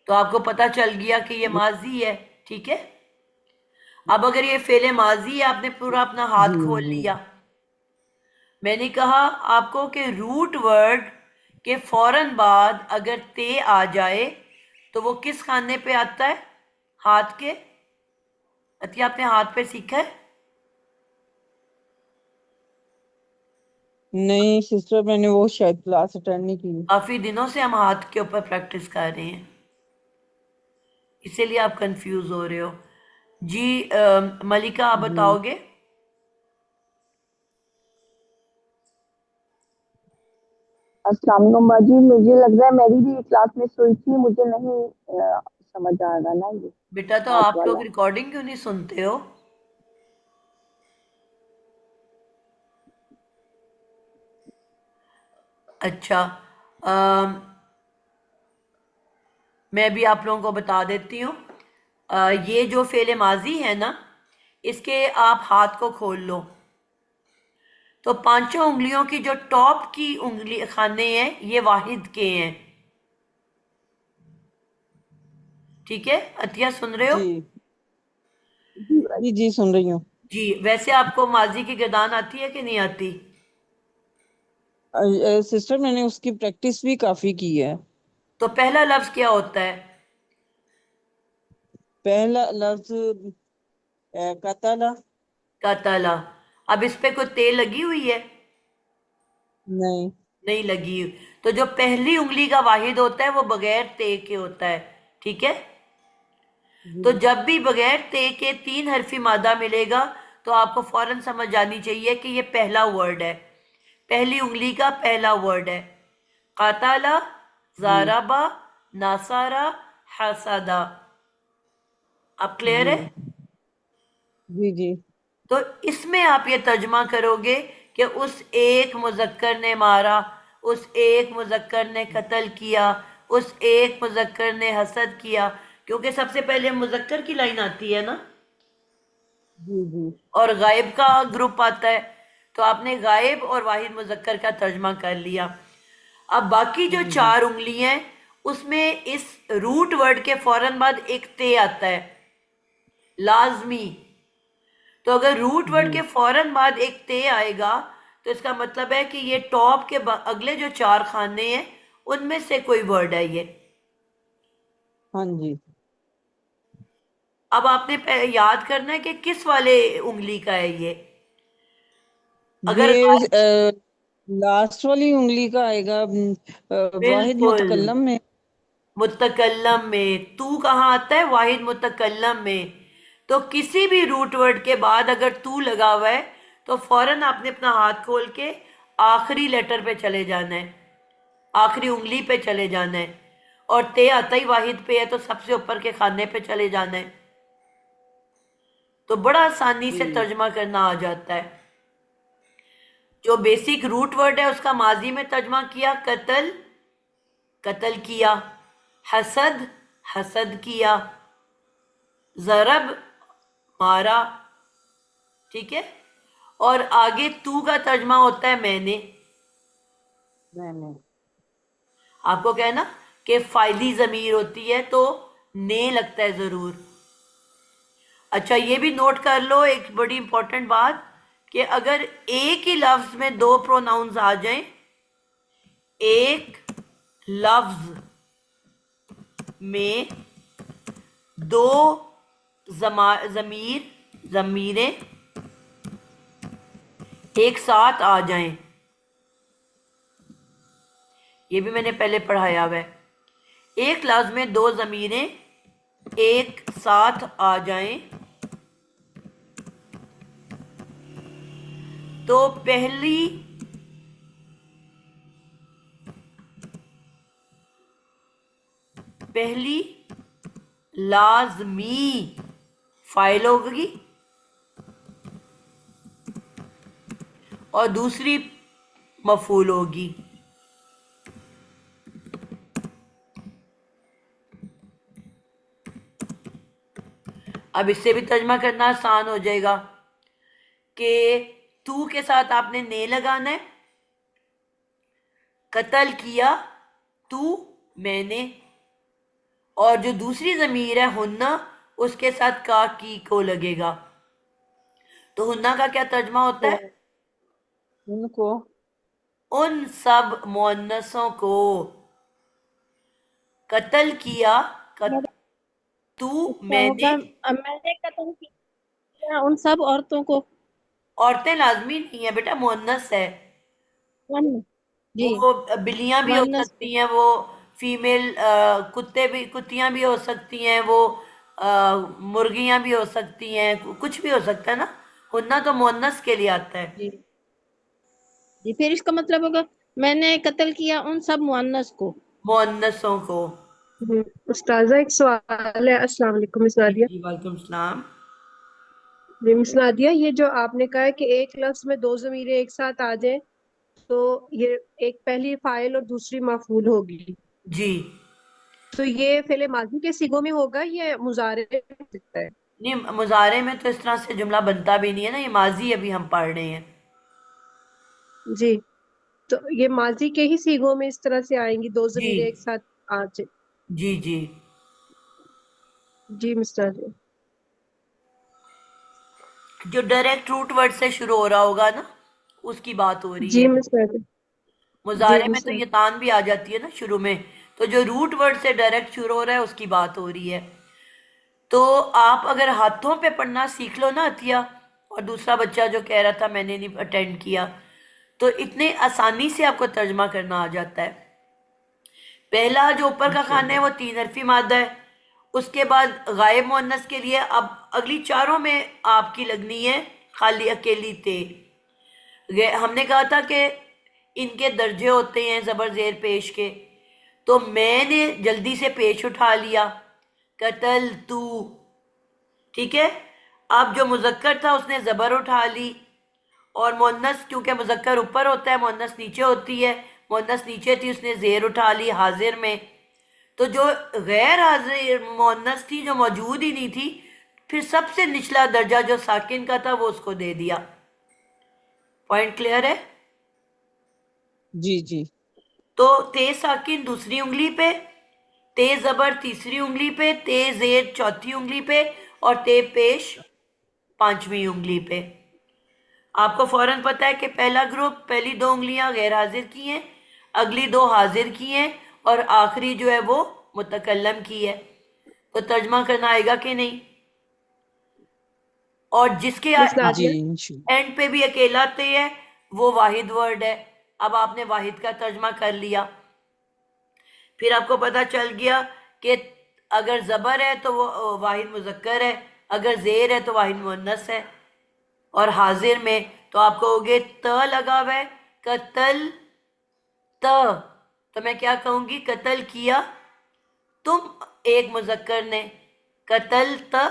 तो आपको पता चल गया कि ये माजी है। ठीक है, अब अगर ये फेले माजी है, आपने पूरा अपना जी हाथ खोल जी लिया। मैंने कहा आपको कि रूट वर्ड के फौरन बाद अगर ते आ जाए तो वो किस खाने पे आता है, हाथ के। अति आपने हाथ पे सीखा है, नहीं सिस्टर, मैंने वो शायद क्लास अटेंड नहीं की। काफी दिनों से हम हाथ के ऊपर प्रैक्टिस कर रहे हैं, इसीलिए आप कंफ्यूज हो रहे हो। जी मलिका, आप जी। बताओगे? अस्सलाम वालेकुम बाजी, मुझे लग रहा है मेरी भी क्लास में हुई थी, मुझे नहीं समझ आ रहा ना ये बेटा तो हाथ आप लोग वाला। रिकॉर्डिंग क्यों नहीं सुनते हो? अच्छा, अम, मैं भी आप लोगों को बता देती हूँ। ये जो फेले माजी है ना, इसके आप हाथ को खोल लो, तो पांचों उंगलियों की जो टॉप की उंगली खाने हैं ये वाहिद के हैं। ठीक है, अतिया सुन रहे हो? जी जी बाजी। जी जी, सुन रही हूँ। जी, वैसे आपको माजी की गर्दान आती है कि नहीं आती? सिस्टर, मैंने उसकी प्रैक्टिस भी काफी की है। तो पहला लफ्ज क्या होता है? पहला लफ्ज कतला। कतला। अब इस पे कोई तेल लगी हुई है? नहीं। नहीं लगी। तो जो पहली उंगली का वाहिद होता है वो बगैर ते के होता है। ठीक है, तो जी जब भी बगैर ते के तीन हरफी मादा मिलेगा तो आपको फौरन समझ आनी चाहिए कि ये पहला वर्ड है, पहली उंगली का पहला वर्ड है। काताला, जी जाराबा, नासारा, हसदा। अब क्लियर जी है? जी जी तो इसमें आप ये तर्जमा करोगे कि उस एक मुजक्कर ने मारा, उस एक मुजक्कर ने कत्ल किया, उस एक मुजक्कर ने हसद किया, क्योंकि सबसे पहले मुजक्कर की लाइन आती है ना, जी जी और गायब का ग्रुप आता है। तो आपने गायब और वाहिद मुजक्कर का तर्जमा कर लिया। अब बाकी जो जी जी चार उंगलियां हैं उसमें इस रूट वर्ड के फौरन बाद एक ते आता है, लाजमी। तो अगर रूट वर्ड के जी। फौरन बाद एक ते आएगा तो इसका मतलब है कि ये टॉप के अगले जो चार खाने हैं उनमें से कोई वर्ड है ये। हाँ जी। अब आपने याद करना है कि किस वाले उंगली का है ये। अगर ये लास्ट वाली उंगली का आएगा, वाहिद बिल्कुल, मुतकल्लम में। मुतकल्लम में तू कहाँ आता है? वाहिद मुतकल्लम में। तो किसी भी रूट वर्ड के बाद अगर तू लगा हुआ है तो फौरन आपने अपना हाथ खोल के आखिरी लेटर पे चले जाना है, आखिरी उंगली पे चले जाना है, और ते आता ही वाहिद पे है तो सबसे ऊपर के खाने पे चले जाना है। तो बड़ा आसानी से जी तर्जमा करना आ जाता है। जो बेसिक रूट वर्ड है उसका माजी में तर्जमा किया, कत्ल, कत्ल किया, हसद, हसद किया, जरब, मारा। ठीक है, और आगे तू का तर्जमा होता है मैंने। मैंने। आपको कहना कि फाइली जमीर होती है तो ने लगता है जरूर। अच्छा, ये भी नोट कर लो एक बड़ी इंपॉर्टेंट बात, कि अगर एक ही लफ्ज में दो प्रोनाउंस आ जाएं, एक लफ्ज में दो जमीर जमीरें एक साथ आ जाएं, ये भी मैंने पहले पढ़ाया हुआ है। एक लफ्ज में दो जमीरें एक साथ आ जाएं तो पहली लाजमी फाइल होगी और दूसरी मफूल होगी। अब इससे भी तर्जमा करना आसान हो जाएगा कि तू के साथ आपने ने लगाना है, कत्ल किया तू मैंने, और जो दूसरी जमीर है हुन्ना उसके साथ का की को लगेगा। तो हुन्ना का क्या तर्जमा होता तो है? उनको। उन सब मुअन्नसों को। कत्ल किया, कत, मैंने तू इसका मैंने। होगा, मैंने कत्ल किया उन सब औरतों को। औरतें लाजमी नहीं है बेटा, मुअन्नस है। वन जी वो बिल्लियां भी हो वनस को। सकती हैं, वो फीमेल कुत्तियां भी हो सकती हैं, वो मुर्गियां भी हो सकती हैं, कुछ भी हो सकता है ना। हुन्ना तो मुअन्नस के लिए आता है, जी जी, फिर इसका मतलब होगा मैंने कत्ल किया उन सब मुअन्नस को। मुअन्नसों को। उस्ताजा एक सवाल है। अस्सलाम वालेकुम मिस जी नादिया। जी, वालेकुम सलाम। जी मिस नादिया, ये जो आपने कहा है कि एक लफ्ज में दो ज़मीरें एक साथ आ जाए तो ये एक पहली फाइल और दूसरी मफूल होगी, जी, तो ये फेले माजी के सिगों में होगा या मुजारे में हो सकता है? नहीं मुजारे में तो इस तरह से जुमला बनता भी नहीं है ना, ये माजी अभी हम पढ़ रहे हैं। जी, तो ये माजी के ही सिगों में इस तरह से आएंगी, दो जी ज़मीरें एक साथ आ जाए। जी जी। जी मिस नादिया। जो डायरेक्ट रूट वर्ड से शुरू हो रहा होगा ना, उसकी बात हो रही जी है। मिस नादिया। जी मुजारे में मिस तो ये नादिया। तान भी आ जाती है ना शुरू में, तो जो रूट वर्ड से डायरेक्ट शुरू हो रहा है उसकी बात हो रही है। तो आप अगर हाथों पे पढ़ना सीख लो ना अतिया, और दूसरा बच्चा जो कह रहा था मैंने नहीं अटेंड किया, तो इतने आसानी से आपको तर्जमा करना आ जाता है। पहला जो ऊपर का खाना है वो तीन हरफी मादा है। उसके बाद गायब मुअन्नस के लिए अब अगली चारों में आपकी लगनी है खाली अकेली ते। हमने कहा था कि इनके दर्जे होते हैं ज़बर ज़ेर पेश के, तो मैंने जल्दी से पेश उठा लिया, कतल तू, ठीक है। अब जो मुजक्कर था उसने ज़बर उठा ली, और मुअन्नस क्योंकि मुजक्कर ऊपर होता है मुअन्नस नीचे होती है, मुअन्नस नीचे थी उसने ज़ेर उठा ली हाजिर में। तो जो गैर हाजिर मुअन्नस थी जो मौजूद ही नहीं थी, फिर सबसे निचला दर्जा जो साकिन का था वो उसको दे दिया। पॉइंट क्लियर है? जी जी तो ते साकिन दूसरी उंगली पे, ते जबर तीसरी उंगली पे, ते जेर चौथी उंगली पे, और ते पेश पांचवी उंगली पे। आपको फौरन पता है कि पहला ग्रुप पहली दो उंगलियां गैर हाजिर की हैं, अगली दो हाजिर की हैं, और आखिरी जो है वो मुतकल्लम की है। तो तर्जमा करना आएगा कि नहीं? और जिसके मिस नादिया। एंड पे भी अकेला ते है वो वाहिद वर्ड है। अब आपने वाहिद का तर्जमा कर लिया, फिर आपको पता चल गया कि अगर जबर है तो वो वाहिद मुजक्कर है, अगर जेर है तो वाहिद मुन्नस है। और हाजिर में तो आप कहोगे त लगा हुआ है, कतल त, तो मैं क्या कहूंगी, कतल किया तुम एक मुजक्कर ने, कतल त,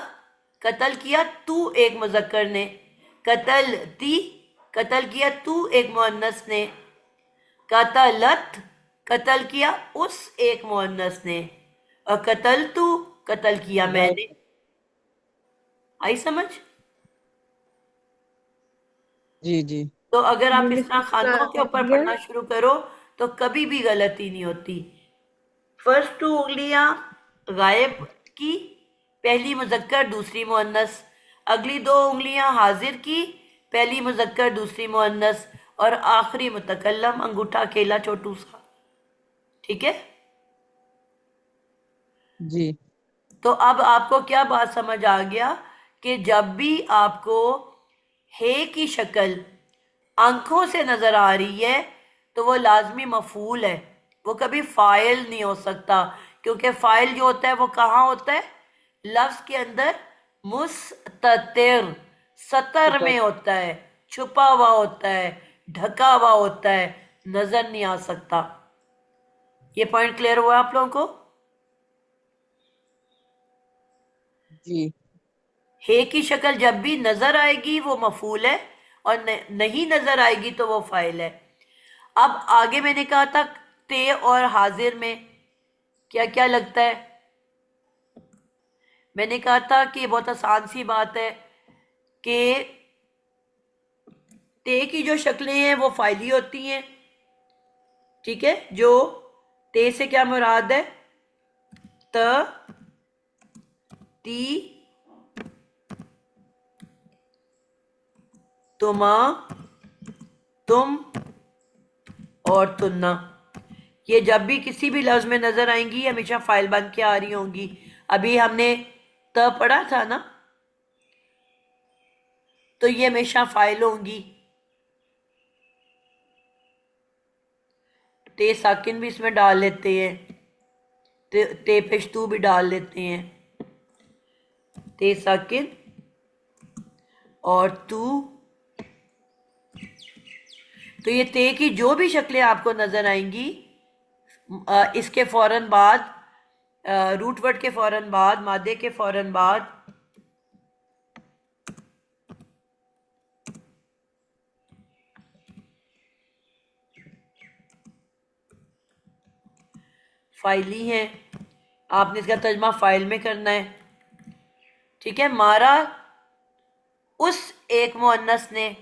कतल किया तू एक मुजक्कर ने, कतल ती, कतल किया तू एक मुअन्नस ने, कतलत, कतल किया उस एक मुअन्नस ने, और कतल तू, कतल किया मैंने। आई समझ? जी जी तो अगर आप इस मिस तरह खानों के ऊपर नादिया। पढ़ना शुरू करो तो कभी भी गलती नहीं होती। फर्स्ट टू उंगलियां गायब की, पहली मुजक्कर दूसरी मुअन्नस, अगली दो उंगलियां हाजिर की, पहली मुजक्कर दूसरी मुअन्नस, और आखिरी मुतकल्लम अंगूठा अकेला छोटू सा, ठीक है। जी तो अब आपको क्या बात समझ आ गया कि जब भी आपको हे की शक्ल आंखों से नजर आ रही है तो वो लाजमी मफूल है, वो कभी फाइल नहीं हो सकता, क्योंकि फाइल जो होता है वो कहाँ होता है, लफ्ज के अंदर मुस्ततिर, सतर में होता है, छुपा हुआ होता है, ढका हुआ होता है, नजर नहीं आ सकता। ये पॉइंट क्लियर हुआ आप लोगों को? जी हे की शक्ल जब भी नजर आएगी वो मफूल है, और नहीं नजर आएगी तो वो फाइल है। अब आगे मैंने कहा था ते और हाजिर में क्या क्या लगता है। मैंने कहा था कि बहुत आसान सी बात है कि ते की जो शक्लें हैं वो फाइली होती हैं, ठीक है। जो ते से क्या मुराद है, त, ती, तुमा, तुम और तुन्ना, ये जब भी किसी भी लफ्ज में नजर आएंगी हमेशा फाइल बन के आ रही होंगी। अभी हमने त पढ़ा था ना, तो ये हमेशा फाइल होंगी। ते साकिन भी इसमें डाल लेते हैं, ते पेश तू भी डाल लेते हैं, ते साकिन और तू। तो ये ते की जो भी शक्लें आपको नजर आएंगी, इसके फौरन बाद, रूट वर्ड के फौरन बाद, मादे के फौरन बाद फाइली हैं, आपने इसका तर्जमा फाइल में करना है। ठीक है, मारा उस एक मुअन्नस ने,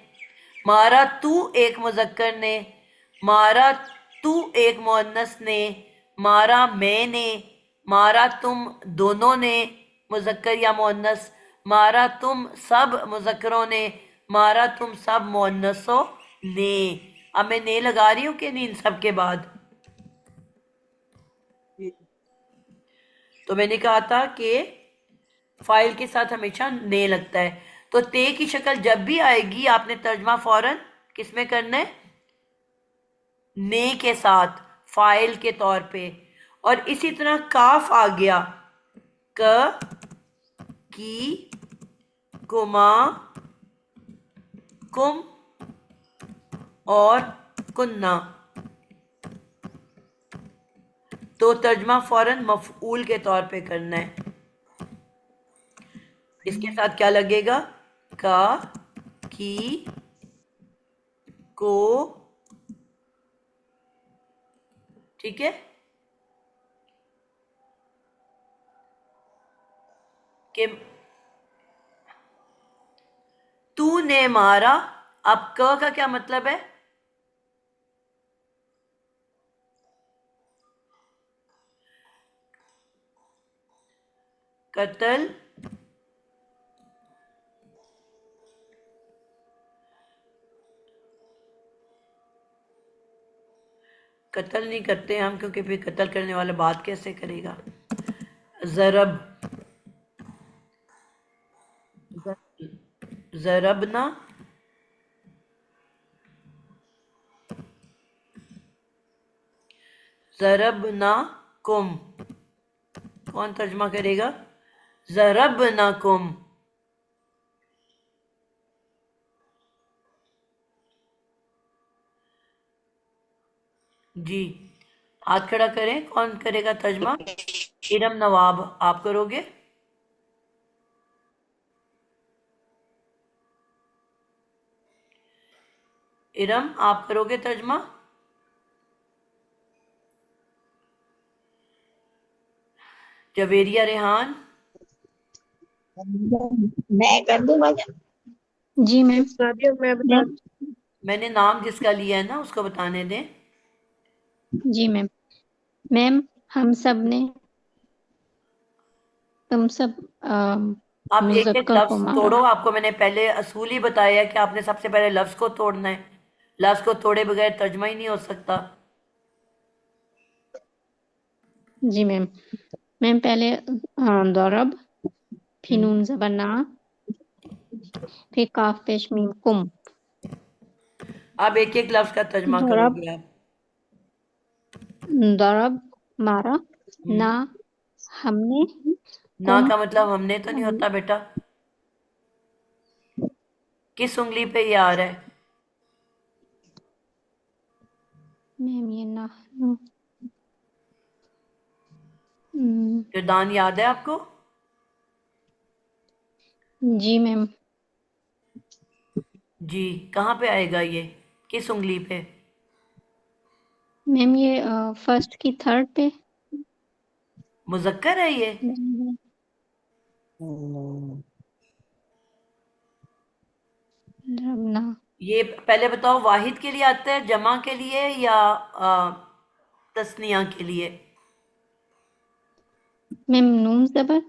मारा तू एक मुजक्कर ने, मारा तू एक मुअन्नस ने, मारा मैंने, मारा तुम दोनों ने, मुजक्कर या मुअन्नस, मारा तुम सब मुजक्करों ने, मारा तुम सब मुअन्नसों ने। अब मैं ने लगा रही हूँ कि नहीं इन सब के बाद? तो मैंने कहा था कि फाइल के साथ हमेशा ने लगता है। तो ते की शक्ल जब भी आएगी आपने तर्जमा फौरन किस में करना है? ने के साथ, फाइल के तौर पे। और इसी तरह काफ आ गया, क, की, कुमा, कुम और कुन्ना, तो तर्जमा फौरन मफऊल के तौर पे करना है। इसके साथ क्या लगेगा? का, की, को। ठीक है, कि तूने मारा। अब क का क्या मतलब है? कत्ल, कत्ल नहीं करते हम, क्योंकि फिर कत्ल करने वाला बात कैसे करेगा। जरब, जरबना, जरबना कुम, कौन तर्जमा करेगा? जरबना कुम। जी, हाथ खड़ा करें, कौन करेगा तर्जमा? इरम नवाब, आप करोगे? इरम, आप करोगे तर्जमा? जवेरिया रेहान, मैं कर दूं मजा। जी मैम। नादिया मैं बता मैम मैंने नाम जिसका लिया है ना उसको बताने दें। जी मैम। मैम हम सब ने, तुम सब आप एक एक मुजक्कर को लफ्ज मारा। तोड़ो। आपको मैंने पहले असूल ही बताया कि आपने सबसे पहले लफ्ज को तोड़ना है। लफ्ज को तोड़े बगैर तर्जमा ही नहीं हो सकता। जी मैम। मैम पहले दौरब, फिर नून ज़बर ना, फिर काफ पेश मीम कुम। अब एक एक लफ्ज का तर्जमा दौरब, करोगे आप। दौरब मारा, ना हमने, ना कुम। का मतलब हमने तो नहीं होता बेटा। किस उंगली पे ये आ रहा है? मैम ये ना, किरदान याद है आपको? जी मैम। जी, कहाँ पे आएगा ये? किस उंगली पे? मैम ये फर्स्ट की थर्ड पे। मुजक्कर है ये? दरबना। ये पहले बताओ, वाहिद के लिए आता है, जमा के लिए, या तस्निया के लिए? मैम नून ज़बर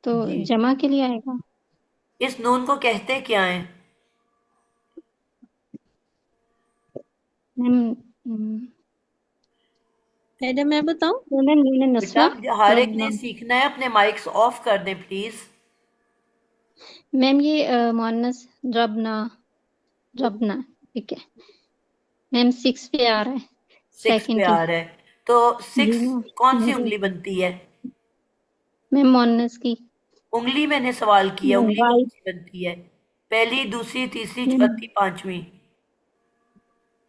तो जी, जमा के लिए आएगा। इस नून को कहते क्या है? मैम मैडम मैं बताऊं? मैम नून बेटा नस्वा हर एक ने रबना। सीखना है। अपने माइक्स ऑफ कर दें प्लीज। मैम ये मुअन्नस रबना, रबना। ठीक है मैम, 6 पे आ रहा है। सिक्स सेकंड पे की। आ रहा है, तो जी 6 मैम। कौन सी मुझे उंगली बनती है? मैम मोनस की। उंगली मैंने सवाल किया, मैम उंगली कौन वाइट। सी बनती है? पहली, दूसरी, तीसरी, मैम चौथी, पांचवी?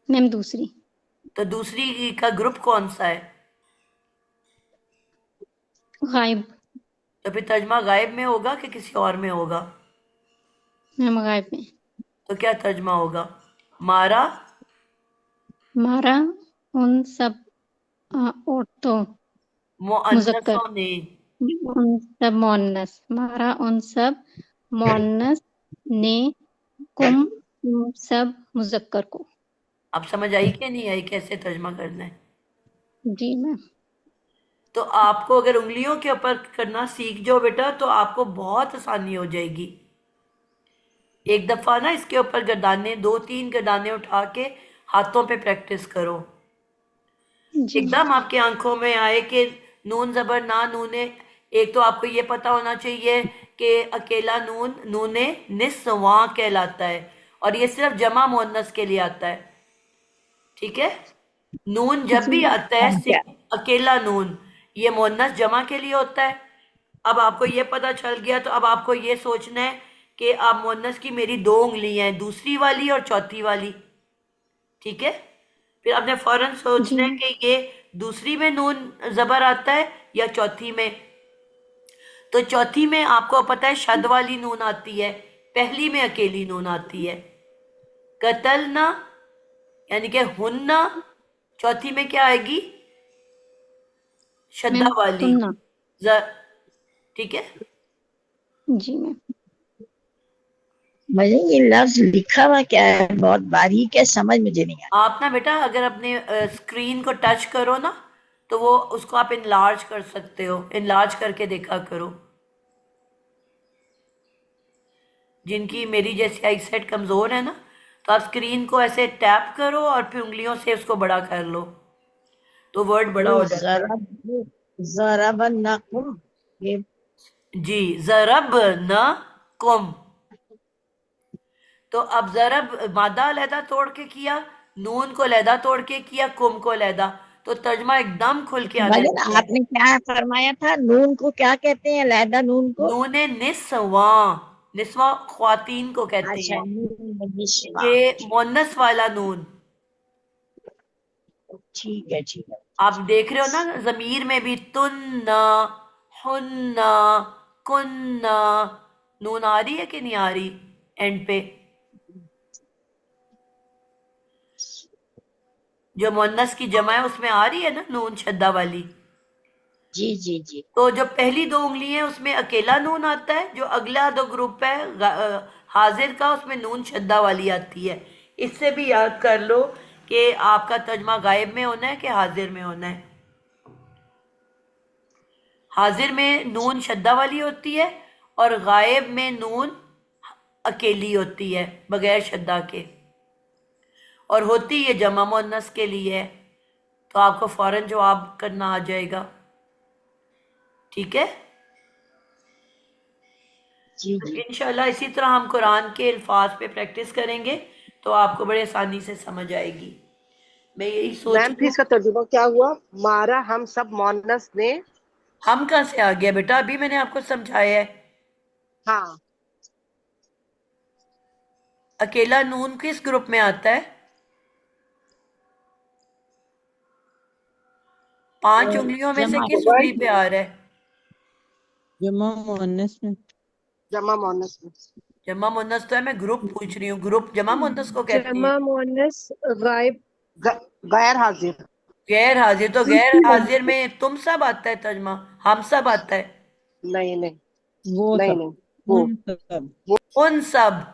मैम दूसरी। तो दूसरी का ग्रुप कौन सा है? गायब। तो फिर तर्जमा गायब में होगा कि किसी और में होगा? मैम गायब में। तो क्या तर्जमा होगा? मारा मारा उन सब औरतों, मुजक्कर, मुअन्नसों ने। उन सब मोनस, मारा उन सब मोनस ने, कुम तुम सब मुजक्कर को। अब समझ आई कि नहीं आई कैसे तर्जमा करना है? जी मैम। तो आपको अगर उंगलियों के ऊपर करना सीख जाओ बेटा, तो आपको बहुत आसानी हो जाएगी। एक दफा ना इसके ऊपर गर्दाने, 2-3 गर्दाने उठा के हाथों पे प्रैक्टिस करो। जी मैम। एकदम आपकी आंखों में आए कि नून जबर ना नूने। एक तो आपको ये पता होना चाहिए कि अकेला नून नूने निस्वा कहलाता है, और ये सिर्फ जमा मुअन्नस के लिए आता है। ठीक है? नून जब जी भी मैम। आता है सिर्फ अकेला नून, ये मुअन्नस जमा के लिए होता है। अब आपको ये पता चल गया, तो अब आपको ये सोचना है कि अब मुअन्नस की मेरी 2 उंगलियां हैं, दूसरी वाली और चौथी वाली। ठीक है? फिर आपने फौरन जी सोचना है मैम। कि ये दूसरी में नून जबर आता है या चौथी में। तो चौथी में आपको पता है शद वाली नून आती है, पहली में अकेली नून आती है। कतलना यानी कि हुन्ना, चौथी में क्या आएगी? शद्दा मैम वाली। तुन्ना। ज ठीक है? जी मैम। मुझे ये लफ्ज लिखा हुआ क्या है, बहुत बारीक है, समझ मुझे नहीं आप ना बेटा अगर अपने स्क्रीन को टच करो ना, तो वो उसको आप इनलार्ज कर सकते हो, इनलार्ज करके देखा करो। जिनकी मेरी जैसी आईसाइट कमज़ोर है ना, तो आप स्क्रीन को ऐसे टैप करो और फिर उंगलियों से उसको बड़ा कर लो, तो वर्ड बड़ा हो आता। जाता है। ज़रबनकुम, ये जी, ज़रब न कुम। तो अब ज़रब मादा अलहदा तोड़ के किया, नून को अलहदा तोड़ के किया, कुम को अलहदा, तो तर्जमा एकदम खुल के आना भजन चाहिए। आपने क्या फरमाया था, नून को क्या कहते हैं, लहदा नून को? नूने निस्वा, निस्वा ख्वातीन को कहते अच्छा, हैं, नून निस्वा। ये मोनस वाला नून। ठीक है, ठीक है। आप देख रहे हो ना जमीर में भी तुन्ना, हुन्ना, कुन्ना, नून आ रही है कि नहीं आ रही एंड पे? जो मुअन्नस की जमा है उसमें आ रही है ना नून शद्दा वाली। जी जी जी। तो जो पहली 2 उंगली है उसमें अकेला नून आता है, जो अगला 2 ग्रुप है हाजिर का, उसमें नून शद्दा वाली आती है। इससे भी याद कर लो कि आपका तर्जमा गायब में होना है कि हाजिर में होना है। हाजिर में नून शद्दा वाली होती है और गायब में नून अकेली होती है बगैर शद्दा के, और होती ये जमा मुअन्नस के लिए है। तो आपको फौरन जवाब करना आ जाएगा। ठीक है? जी जी। इंशाल्लाह इसी तरह हम कुरान के अल्फाज पे प्रैक्टिस करेंगे तो आपको बड़े आसानी से समझ आएगी। मैं यही सोच मैम रही फिर हूँ। इसका तर्जुमा क्या हुआ? मारा हम सब मोनस ने। हम कहाँ से आ गया बेटा? अभी मैंने आपको समझाया है। हाँ। अकेला नून किस ग्रुप में आता है? 5 उंगलियों में से जमा किस उंगली पे आ रहा है? जमा मुअन्नस में। जमा मोनस में। जमा मुअन्नस तो है, मैं ग्रुप पूछ रही हूँ। ग्रुप जमा मुअन्नस को कहते हैं। जमा मुअन्नस गायब। गैर हाजिर। गैर हाजिर, तो गैर हाजिर में तुम सब आता है तर्जमा, हम सब आता है? नहीं नहीं वो नहीं सब, नहीं वो उन सब। उन सब।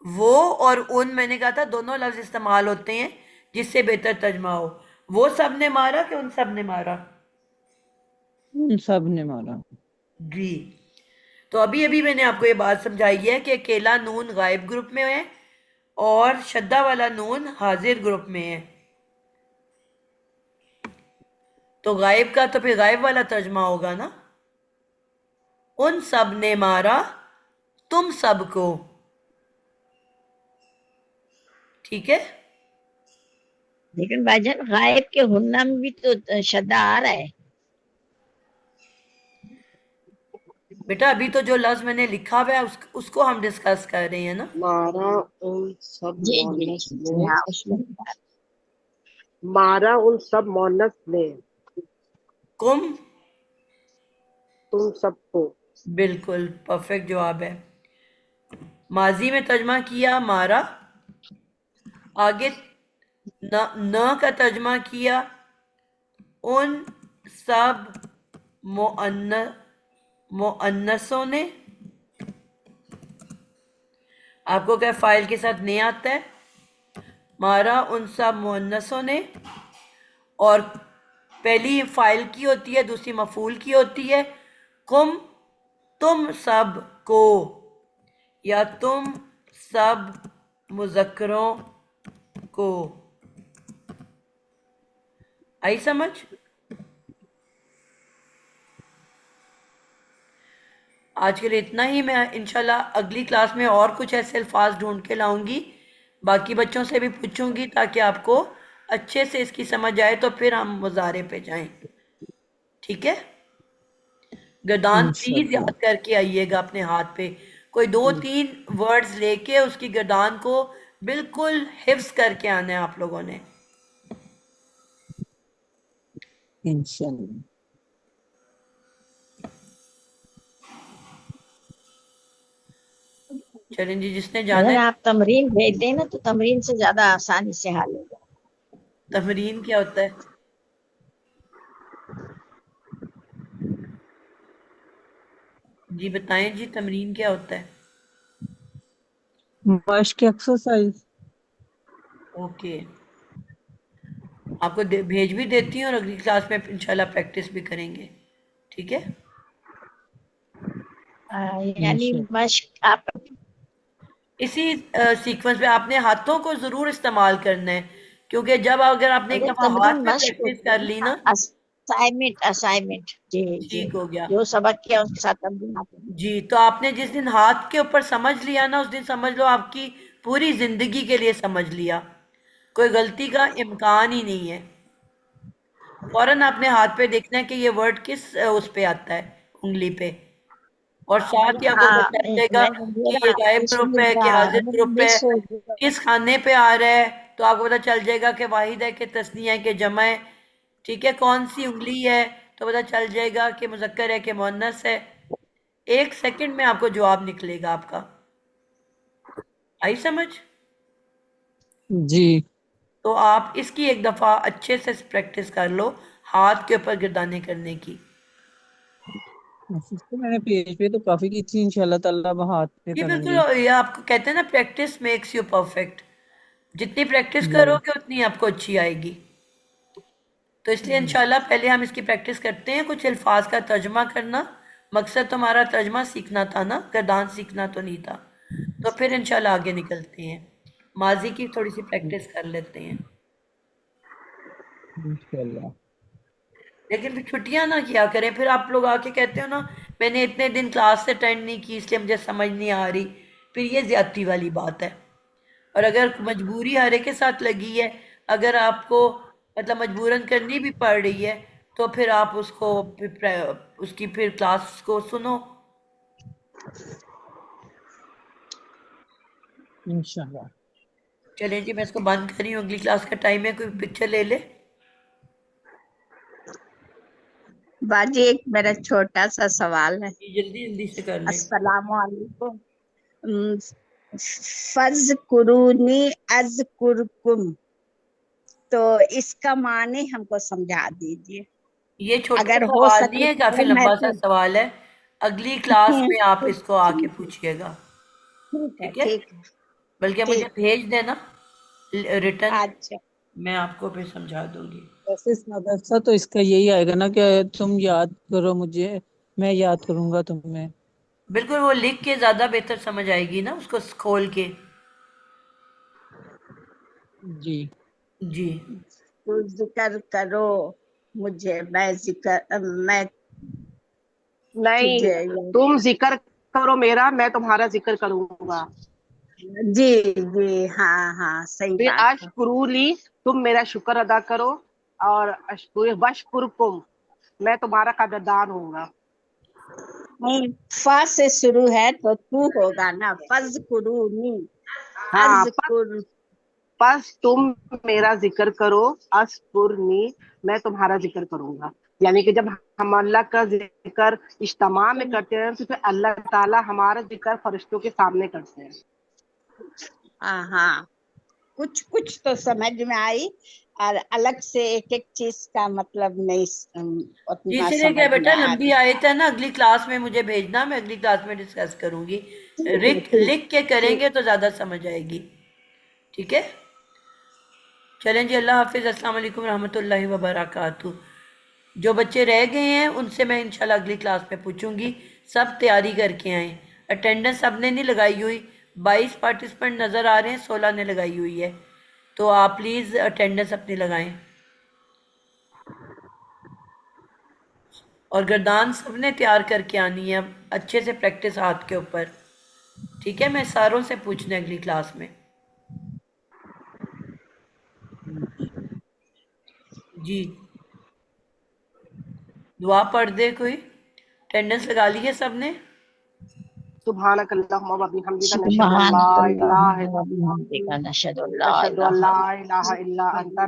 वो और उन मैंने कहा था दोनों लफ्ज इस्तेमाल होते हैं जिससे बेहतर तर्जमा हो। वो सब ने मारा कि उन सब ने मारा? उन सब ने मारा। जी। तो अभी अभी मैंने आपको ये बात समझाई है कि अकेला नून गायब ग्रुप में है और शद्दा वाला नून हाजिर ग्रुप में है। तो गायब का तो फिर गायब वाला तर्जमा होगा ना, उन सब ने मारा तुम सबको। ठीक है? लेकिन भाईजान गायब के हुन्ना में भी तो शद्दा आ रहा है। बेटा अभी तो जो लफ्ज मैंने लिखा हुआ है उसको हम डिस्कस कर रहे हैं ना। मारा उन सब जी मोहनस जी ने, हाँ उसमें मारा उन सब मोहनस ने कुम, तुम सबको। बिल्कुल परफेक्ट जवाब है। माजी में तर्जमा किया मारा, आगे न का तर्जमा किया उन सब मुअन्नसों ने। आपको क्या फाइल के साथ नहीं आता है? मारा उन सब मुअन्नसों ने, और पहली फाइल की होती है, दूसरी मफूल की होती है। कुम तुम सब को, या तुम सब मुज़क्करों को। आई समझ? आज के लिए इतना ही। मैं इंशाल्लाह अगली क्लास में और कुछ ऐसे अल्फाज ढूंढ के लाऊंगी, बाकी बच्चों से भी पूछूंगी ताकि आपको अच्छे से इसकी समझ आए, तो फिर हम मुजारे पे जाएं। ठीक है? गर्दान प्लीज इंशाल्लाह। याद करके आइएगा अपने हाथ पे। कोई 2-3 वर्ड्स लेके उसकी गर्दान को बिल्कुल हिफ्स करके आना है आप लोगों ने। इंशाल्लाह। चलें जी, जिसने जाना अगर है। आप तमरीन भेज दें ना तो तमरीन से ज्यादा आसानी से हल होगा। तमरीन क्या होता है? जी बताएं जी, तमरीन क्या होता है? मश्क एक्सरसाइज। ओके, आपको भेज भी देती हूँ और अगली क्लास में इंशाल्लाह प्रैक्टिस भी करेंगे। ठीक है? यानी इंशाल्लाह। मश्क आप इसी सीक्वेंस में आपने हाथों को जरूर इस्तेमाल करना है, क्योंकि जब अगर आपने एक अगर दफा तमरीन हाथ में मश्क प्रैक्टिस होती कर है ली ना, ना, असाइनमेंट असाइनमेंट जी जी, ठीक हो गया। जो सबक किया उसके साथ तमरीन आप जी, तो आपने जिस दिन हाथ के ऊपर समझ लिया ना, उस दिन समझ लो आपकी पूरी जिंदगी के लिए समझ लिया, कोई गलती का इम्कान ही नहीं है। फौरन आपने हाथ पे देखना है कि ये वर्ड किस उस पे आता है, उंगली पे, और साथ ही आपको हाँ पता चलेगा कि ये मेरा गायब ग्रुप है कि हाजिर ग्रुप है, मिस हो गया। किस खाने पे आ रहा है। तो आपको पता चल जाएगा कि वाहिद है कि तस्निया है कि जमा है। ठीक है? कौन सी उंगली है तो पता चल जाएगा कि मुज़क्कर है कि मुअन्नस है। 1 सेकंड में आपको जवाब निकलेगा आपका। आई समझ? जी। तो आप इसकी एक दफ़ा अच्छे से प्रैक्टिस कर लो, हाथ के ऊपर गिरदाने करने की। कोशिश तो मैंने पेज पे तो काफी की थी, इंशाल्लाह ताला अब हाथ पे जी बिल्कुल, करूंगी। ये आपको कहते हैं ना, प्रैक्टिस मेक्स यू परफेक्ट। जितनी प्रैक्टिस जी। करोगे उतनी आपको अच्छी आएगी। तो इसलिए इंशाल्लाह पहले हम इसकी प्रैक्टिस करते हैं, कुछ अल्फाज का तर्जमा करना। मकसद तुम्हारा तर्जमा सीखना था ना, गर्दान सीखना तो नहीं था। तो फिर इंशाल्लाह आगे निकलते हैं, माजी की थोड़ी सी प्रैक्टिस कर लेते हैं। इंशाल्लाह। लेकिन फिर छुट्टियां ना किया करें, फिर आप लोग आके कहते हो ना मैंने इतने दिन क्लास अटेंड नहीं की इसलिए मुझे समझ नहीं आ रही, फिर ये ज्यादती वाली बात है। और अगर मजबूरी हर एक के साथ लगी है, अगर आपको मतलब मजबूरन करनी भी पड़ रही है, तो फिर आप उसको उसकी फिर क्लास को सुनो। इंशाल्लाह। चलें जी, मैं इसको बंद कर रही हूँ, अगली क्लास का टाइम है, कोई पिक्चर ले ले। बाजी एक मेरा छोटा सा सवाल है। जल्दी जल्दी से कर लें। अस्सलामु अलैकुम। उम, फर्ज कुरूनी अज कुरकुम, तो इसका माने हमको समझा दीजिए ये छोटा अगर हो सवाल नहीं सके है, काफी तो। मैं लंबा सा तो सवाल है। अगली क्लास में आप इसको आके पूछिएगा। ठीक है ठीक है? ठीक है बल्कि मुझे ठीक। भेज देना रिटर्न, अच्छा मैं आपको फिर समझा दूंगी। वैसे मदरसा तो इसका यही आएगा ना कि तुम याद करो मुझे, मैं याद करूंगा तुम्हें। बिल्कुल, वो लिख के ज्यादा बेहतर समझ आएगी ना, उसको खोल के। जी। जी तो जिक्र करो मुझे, मैं नहीं, तुझे। तुम जिक्र करो मेरा, मैं तुम्हारा जिक्र करूंगा। जी जी, हाँ हाँ, सही फिर बात है। अशकुरूली, तुम मेरा शुक्र अदा करो, और अशकुर वशकुरकुम, मैं तुम्हारा कदरदान होऊंगा। नहीं, फा से शुरू है तो तू होगा ना, फज कुरूनी, हाँ, अज कुर। बस तुम मेरा जिक्र करो, अशकुरनी, मैं तुम्हारा जिक्र करूंगा। यानी कि जब हम अल्लाह का जिक्र इज्तिमा में करते हैं तो फिर अल्लाह ताला हमारा जिक्र फरिश्तों के सामने करते हैं। हाँ हाँ, कुछ कुछ तो समझ में आई, और अलग से एक एक चीज का मतलब नहीं जी उतना इसीलिए क्या समझ में बेटा, आ लंबी रही। आयत है ना, अगली क्लास में मुझे भेजना, मैं अगली क्लास में डिस्कस करूंगी। ठीक है, ठीक लिख के ठीक। करेंगे तो ज्यादा समझ आएगी। ठीक है, चलें जी, अल्लाह हाफिज, अस्सलाम वालेकुम रहमतुल्लाहि व बरकातहू। जो बच्चे रह गए हैं उनसे मैं इंशाल्लाह अगली क्लास में पूछूंगी। सब तैयारी करके आए। अटेंडेंस सबने नहीं लगाई हुई, 22 पार्टिसिपेंट नज़र आ रहे हैं, 16 ने लगाई हुई है, तो आप प्लीज़ अटेंडेंस अपनी लगाएं। और गर्दान सबने तैयार करके आनी है, अच्छे से प्रैक्टिस हाथ के ऊपर। ठीक है, मैं सारों से पूछने अगली क्लास में। जी, दुआ पढ़ दे कोई। अटेंडेंस लगा ली है सबने? सुभानक अल्लाहुम्मा व बिहम्दिका, नशहदु अल्ला सुब्हानक इलाहा अल्लाहुम्मा व बिहम्दिका, नशहदु अल्ला नशहदु इलाहा अल्ला इल्ला इलाहा इल्ला अंता